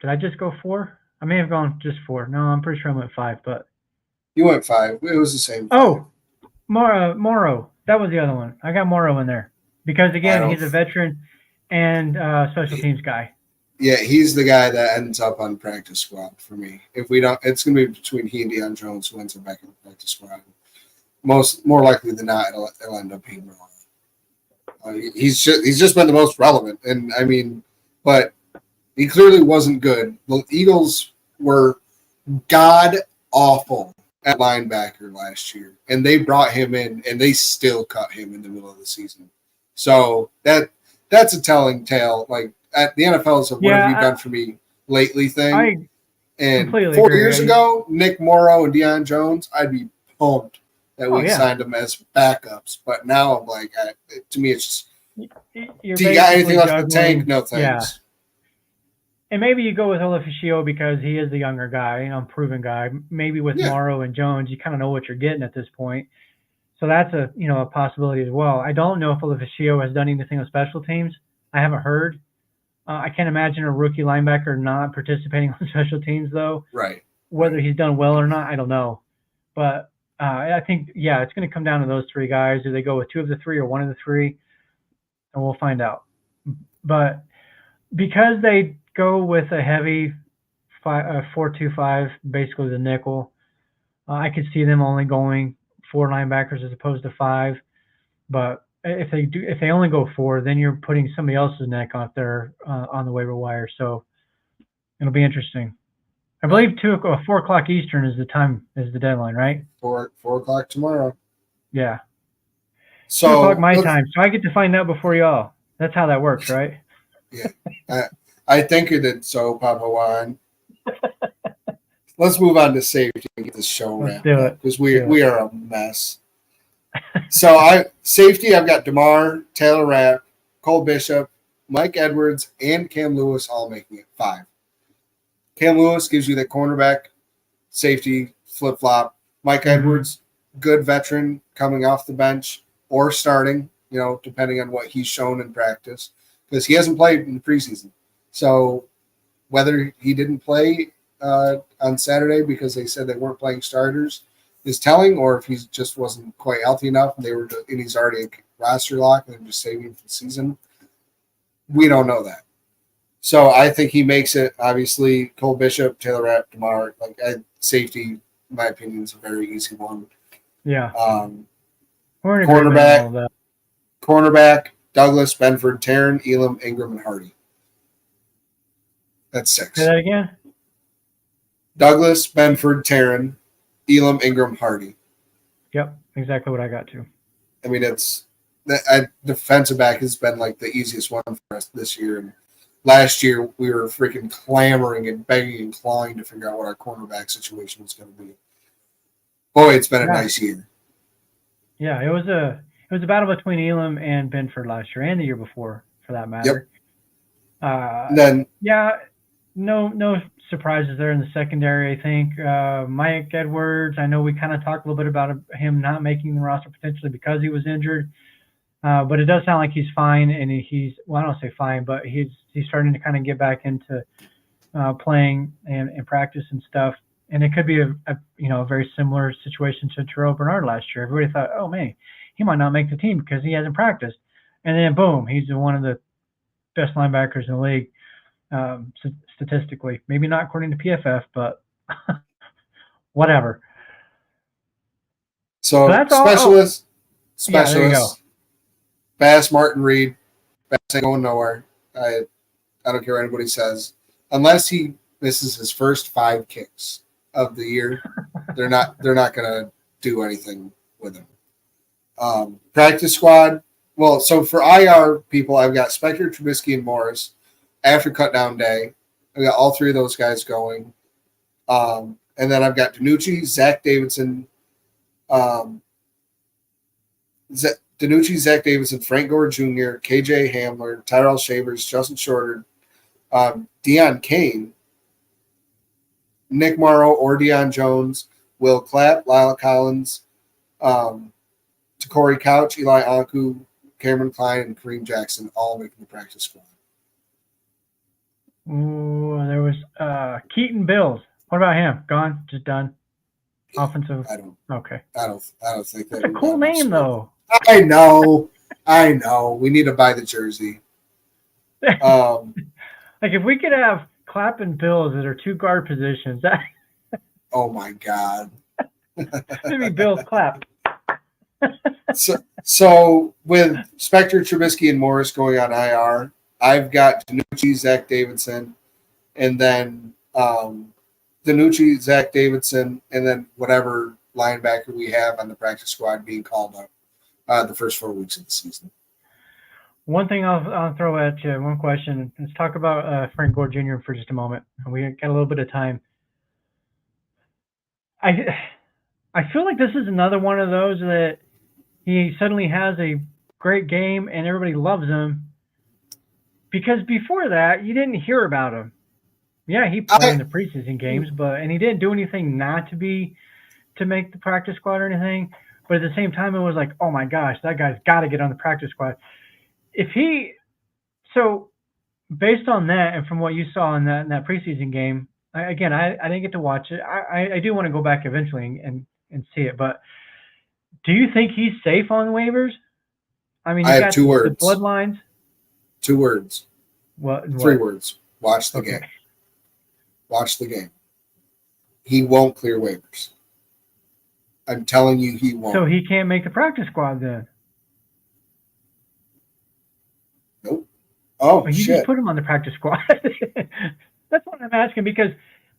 Did I just go 4? I may have gone just 4. No, I'm pretty sure I went 5, but. You went 5. It was the same. Oh, Morrow. That was the other one. I got Morrow in there because, again, he's a veteran and special teams guy. Yeah, he's the guy that ends up on practice squad for me. If we don't, it's going to be between he and Deion Jones who ends up back in the practice squad. More likely than not, it'll end up being Milano. He's just been the most relevant, and I mean, but he clearly wasn't good. The Eagles were god awful at linebacker last year, and they brought him in, and they still cut him in the middle of the season. So that's a telling tale. Like, at the NFL's a "what have you done for me lately" thing. And 4 years ago, Nick Morrow and Deion Jones, I'd be pumped that we signed them as backups. But now I'm like, to me, it's just, do you got anything left in the tank? No thanks. Yeah. And maybe you go with Olafashio because he is the younger guy, unproven guy. Maybe with Morrow and Jones, you kind of know what you're getting at this point. So that's a possibility as well. I don't know if Olafashio has done anything on special teams. I haven't heard. I can't imagine a rookie linebacker not participating on special teams, though. Right. Whether he's done well or not, I don't know. But I think, yeah, it's going to come down to those three guys. Do they go with two of the three or one of the three? And we'll find out. But because they go with a heavy 4-2-5, basically the nickel, I could see them only going 4 linebackers as opposed to 5. But if they only go 4, then you're putting somebody else's neck out there on the waiver wire. So it'll be interesting. I believe 4 o'clock Eastern is the deadline, right? 4 o'clock tomorrow. Yeah. So 2 o'clock my time. So I get to find out before y'all. That's how that works, right? Yeah. I think it did so, Papa Juan. Let's move on to safety and get this show wrapped up because we are a mess. So safety, I've got DeMar, Taylor Rapp, Cole Bishop, Mike Edwards, and Cam Lewis all making it 5. Cam Lewis gives you that cornerback safety flip-flop. Mike Edwards, good veteran coming off the bench or starting, depending on what he's shown in practice, because he hasn't played in the preseason. So whether he didn't play on Saturday because they said they weren't playing starters is telling, or if he just wasn't quite healthy enough and he's already a roster lock and they're just saving him for the season, we don't know that. So I think he makes it. Obviously, Cole Bishop, Taylor Rapp, DeMar, safety, in my opinion, is a very easy one. Yeah. Cornerback, Douglas, Benford, Taryn, Elam, Ingram, and Hardy. That's 6. Say that again? Douglas, Benford, Taryn, Elam, Ingram, Hardy. Yep, exactly what I got to. I mean, defensive back has been like the easiest one for us this year. And last year, we were freaking clamoring and begging and clawing to figure out what our cornerback situation was going to be. Boy, it's been a nice year. Yeah, it was a battle between Elam and Benford last year and the year before, for that matter. Yep. No surprises there in the secondary. I think Mike Edwards. I know we kind of talked a little bit about him not making the roster potentially because he was injured, but it does sound like he's fine, and I don't say fine, but he's starting to kind of get back into playing and practice and stuff. And it could be a very similar situation to Terrell Bernard last year. Everybody thought, oh man, he might not make the team because he hasn't practiced, and then boom, he's one of the best linebackers in the league. Statistically, maybe not according to PFF, but whatever. So specialist. Yeah, there you go. Bass, Martin Reed. Bass ain't going nowhere. I don't care what anybody says. Unless he misses his first 5 kicks of the year, they're not going to do anything with him. Practice squad. Well, so for IR people, I've got Spector, Trubisky, and Morris. After cut down day, I got all 3 of those guys going. And then I've got DiNucci, Zach Davidson, Zach Frank Gore Jr., KJ Hamler, Tyrell Shavers, Justin Shorter, Deion Kane, Nick Morrow or Deion Jones, Will Clapp, Lyle Collins, Takori Couch, Eli Anku, Cameron Klein, and Kareem Jackson all making the practice squad. Ooh, there was Keaton Bills. What about him? Gone? Just done? Offensive? Okay. I don't think that's a cool name, though. I know. We need to buy the jersey. Like if we could have Clapp and Bills that are 2 guard positions. Oh my God. Maybe Bills Clapp. So with Spector, Trubisky, and Morris going on IR, I've got DiNucci, Zach Davidson, and then DiNucci, Zach Davidson, and then whatever linebacker we have on the practice squad being called up the first 4 weeks of the season. One thing I'll throw at you, one question. Let's talk about Frank Gore Jr. for just a moment. We got a little bit of time. I feel like this is another one of those that he suddenly has a great game and everybody loves him. Because before that, you didn't hear about him. Yeah, he played in the preseason games, and he didn't do anything not to make the practice squad or anything. But at the same time, it was like, oh my gosh, that guy's got to get on the practice squad. based on that, and from what you saw in that preseason game, I didn't get to watch it. I do want to go back eventually and see it. But do you think he's safe on waivers? I mean, I you have got 2 the words. bloodlines. 2 words. What? 3 words. Watch the game. Watch the game. He won't clear waivers. I'm telling you, he won't. So he can't make the practice squad then. Nope. Oh, You shit. just put him on the practice squad. That's what I'm asking, because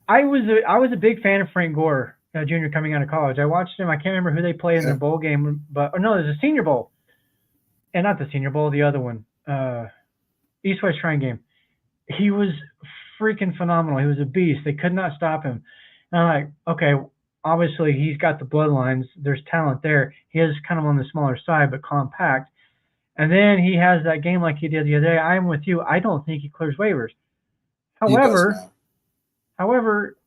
I was a big fan of Frank Gore, Jr. coming out of college. I watched him. I can't remember who they played in their bowl game, but there's a Senior Bowl, and not the Senior Bowl, the other one, East West Shrine game. He was freaking phenomenal. He was a beast. They could not stop him. And I'm like, okay, obviously he's got the bloodlines. There's talent there. He is kind of on the smaller side, but compact. And then he has that game like he did the other day. I'm with you. I don't think he clears waivers. However,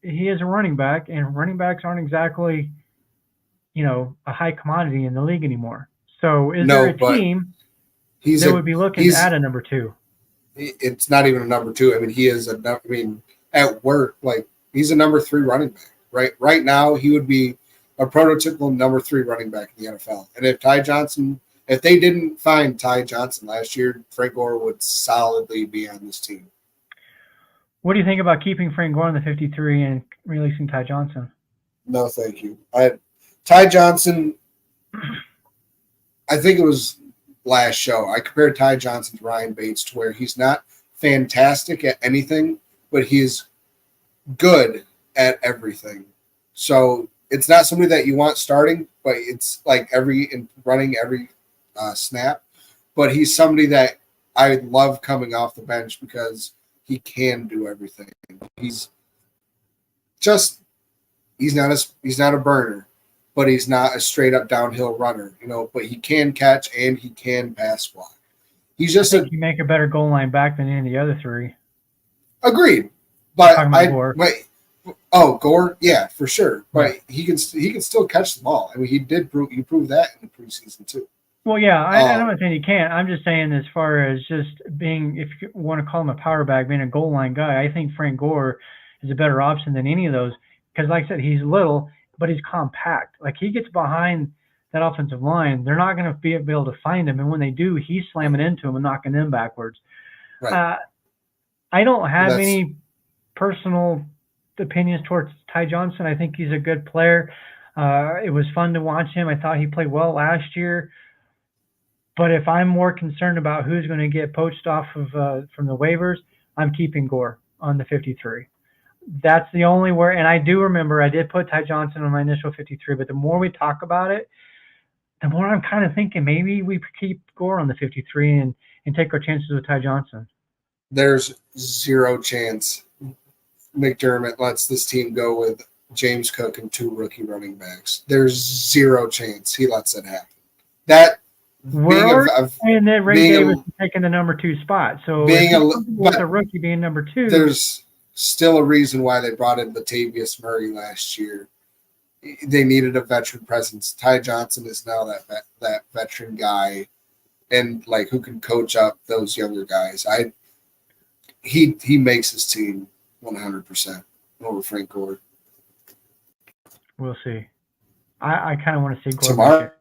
he is a running back, and running backs aren't exactly, a high commodity in the league anymore. So is there a team that would be looking to add a number 2? It's not even a number 2. I mean, he is at work, like, he's a number 3 running back. Right now, he would be a prototypical number 3 running back in the NFL. And if they didn't find Ty Johnson last year, Frank Gore would solidly be on this team. What do you think about keeping Frank Gore on the 53 and releasing Ty Johnson? No, thank you. Ty Johnson, I think it was last show, I compared Ty Johnson to Ryan Bates, to where he's not fantastic at anything, but he's good at everything. So it's not somebody that you want starting, but it's like running every snap. But he's somebody that I love coming off the bench because he can do everything. He's not a burner, but he's not a straight up downhill runner, but he can catch and he can pass block. He's just you make a better goal line back than any of the other 3. Agreed. But Gore. Gore, yeah, for sure. But he can still catch the ball. I mean, he proved that in the preseason too. Well, yeah, I'm not saying he can't. I'm just saying, as far as just being, if you want to call him a power back, being a goal line guy, I think Frank Gore is a better option than any of those. Because, like I said, he's little, but he's compact. Like, he gets behind that offensive line, they're not going to be able to find him. And when they do, he's slamming into them and knocking them backwards. Right. I don't have any personal opinions towards Ty Johnson. I think he's a good player. It was fun to watch him. I thought he played well last year. But if I'm more concerned about who's going to get poached off of from the waivers, I'm keeping Gore on the 53. That's the only where, and I do remember I did put Ty Johnson on my initial 53, but the more we talk about it, the more I'm kind of thinking maybe we keep Gore on the 53 and take our chances with Ty Johnson. There's zero chance McDermott lets this team go with James Cook and 2 rookie running backs. There's zero chance he lets it happen. We're saying that Ray Davis is taking the number 2 spot. So with a rookie being number 2, there's still a reason why they brought in Latavius Murray last year. They needed a veteran presence. Ty Johnson is now that veteran guy, and like who can coach up those younger guys. He makes his team 100% over Frank Gore. We'll see. I kind of want to see Gore tomorrow.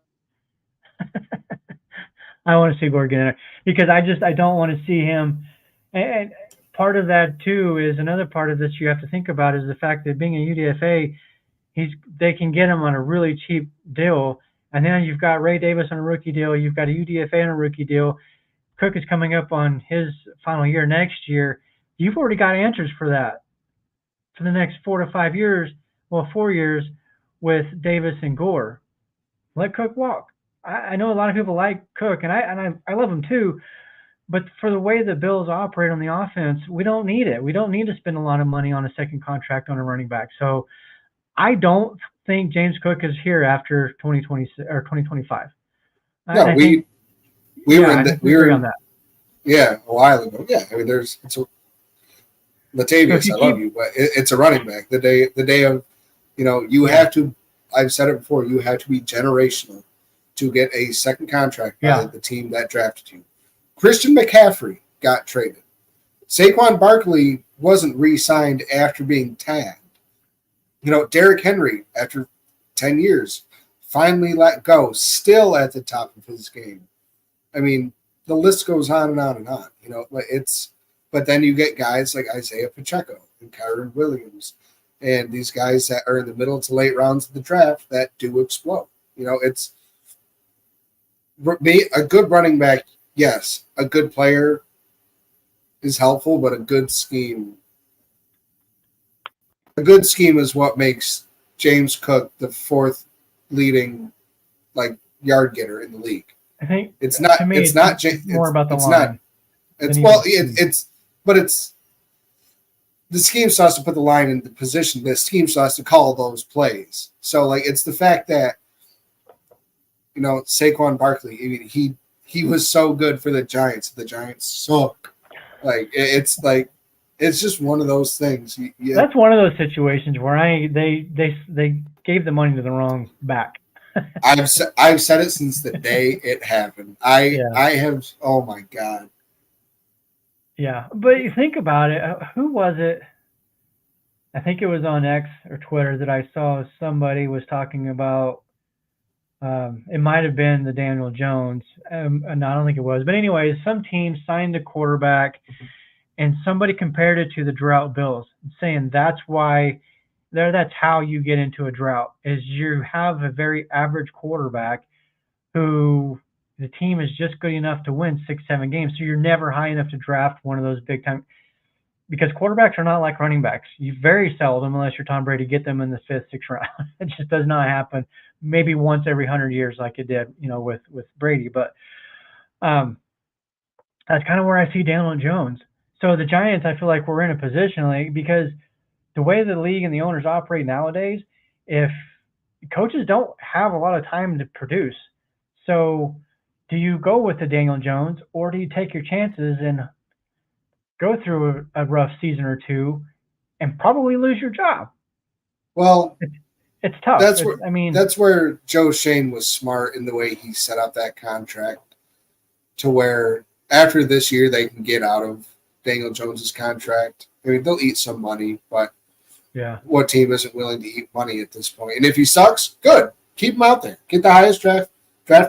I want to see Gore get in there because I don't want to see him. And part of that too is another part of this you have to think about is the fact that being a UDFA, they can get him on a really cheap deal. And then you've got Ray Davis on a rookie deal. You've got a UDFA on a rookie deal. Cook is coming up on his final year next year. You've already got answers for that for the next 4 to 5 years. Well, 4 years with Davis and Gore. Let Cook walk. I know a lot of people like Cook, and I love him too. But for the way the Bills operate on the offense, we don't need it. We don't need to spend a lot of money on a second contract on a running back. So I don't think James Cook is here after 2026 or 2025. No, we were on that. Yeah, a while ago. Yeah, I mean, Latavius, I love you, but it's a running back. The day of, you have to. I've said it before. You have to be generational to get a second contract by the team that drafted you. Christian McCaffrey got traded. Saquon Barkley wasn't re-signed after being tagged. Derrick Henry, after 10 years, finally let go, still at the top of his game. I mean, the list goes on and on and on. But then you get guys like Isaiah Pacheco and Kyron Williams and these guys that are in the middle to late rounds of the draft that do explode. It's a good running back. Yes, a good player is helpful, but a good scheme is what makes James Cook the fourth leading yard getter in the league. I think it's not. To me, it's not. More about the it's line. Not. It's the scheme still has to put the line in the position. The scheme still has to call those plays. So it's the fact that Saquon Barkley. I mean, he was so good for the Giants. The Giants suck. It's just one of those things. That's one of those situations where they gave the money to the wrong back. I've said it since the day it happened. I have. Oh my God. Yeah, but you think about it. Who was it? I think it was on X or Twitter that I saw somebody was talking about. It might have been the Daniel Jones, and I don't think it was. But anyways, some team signed a quarterback, and somebody compared it to the drought Bills, saying that's how you get into a drought, is you have a very average quarterback who the team is just good enough to win 6-7 games. So you're never high enough to draft one of those big time, because quarterbacks are not like running backs. You very seldom, unless you're Tom Brady, get them in the 5th, 6th round. It just does not happen. Maybe once every 100 years, like it did, with Brady. But that's kind of where I see Daniel Jones. So the Giants, I feel like we're in a position because the way the league and the owners operate nowadays, if coaches don't have a lot of time to produce, so do you go with the Daniel Jones, or do you take your chances and go through a rough season or two and probably lose your job? Well, it's tough. That's where Joe Shane was smart in the way he set up that contract, to where after this year they can get out of Daniel Jones's contract. I mean, they'll eat some money, but what team isn't willing to eat money at this point? And if he sucks, good. Keep him out there. Get the highest draft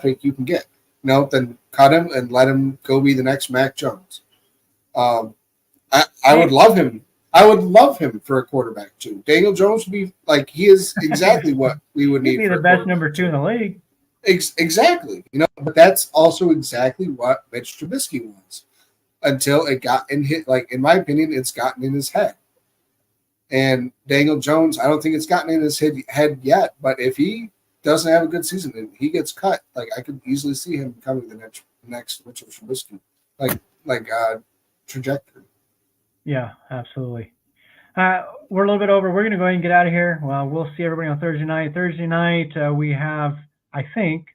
pick you can get. Then cut him and let him go be the next Mac Jones. I would love him. I would love him for a quarterback too. Daniel Jones would be he is exactly what we would need. He'd be the best number 2 in the league. Exactly. But that's also exactly what Mitch Trubisky was, until it got in in my opinion, it's gotten in his head. And Daniel Jones, I don't think it's gotten in his head yet. But if he doesn't have a good season and he gets cut, I could easily see him becoming the next Mitchell Trubisky, trajectory. Yeah, absolutely. We're a little bit over. We're going to go ahead and get out of here. Well, we'll see everybody on Thursday night. Thursday night, we have, I think,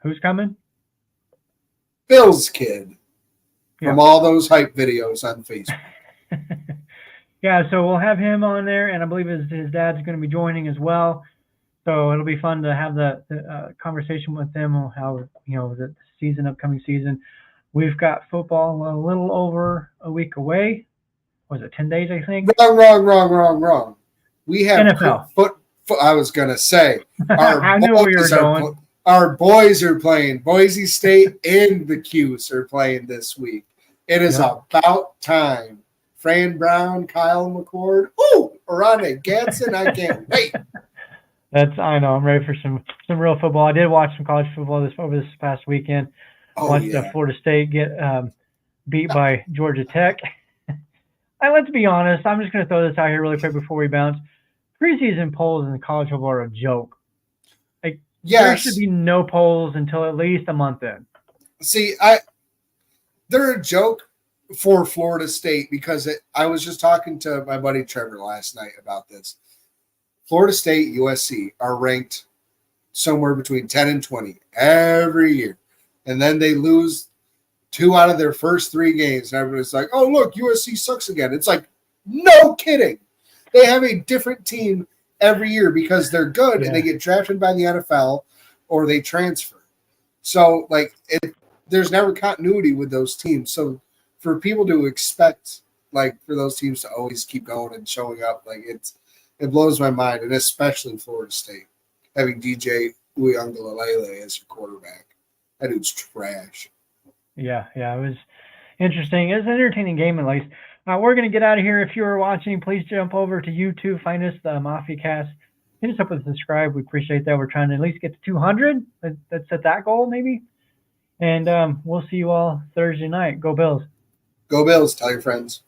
who's coming? Bill's kid from all those hype videos on Facebook. Yeah, so we'll have him on there, and I believe his dad's going to be joining as well. So it'll be fun to have the conversation with them on how, the upcoming season. We've got football a little over a week away. Was it 10 days, I think? Wrong. We have NFL. I was going to say. I knew where you were going. Our boys are playing. Boise State and the Cuse are playing this week. It is about time. Fran Brown, Kyle McCord. Ooh, Arana Gadsden. I can't wait. I know. I'm ready for some real football. I did watch some college football over this past weekend. Watched Florida State get beat by Georgia Tech. And let's be honest. I'm just going to throw this out here really quick before we bounce. Preseason polls in college football are a joke. There should be no polls until at least a month in. See, they're a joke for Florida State because I was just talking to my buddy Trevor last night about this. Florida State, USC are ranked somewhere between 10 and 20 every year. And then they lose 2 out of their first 3 games. And everybody's like, oh, look, USC sucks again. It's no kidding. They have a different team every year because they're good and they get drafted by the NFL or they transfer. So, there's never continuity with those teams. So, for people to expect, like, for those teams to always keep going and showing up, like, it blows my mind, and especially Florida State, having DJ Uiagalelei as your quarterback. That dude's trash. Yeah, it was interesting. It was an entertaining game, at least. We're going to get out of here. If you are watching, please jump over to YouTube, find us, the Mafia Cast. Hit us up with a subscribe. We appreciate that. We're trying to at least get to 200. Let's set that goal, maybe. And we'll see you all Thursday night. Go Bills. Go Bills. Tell your friends.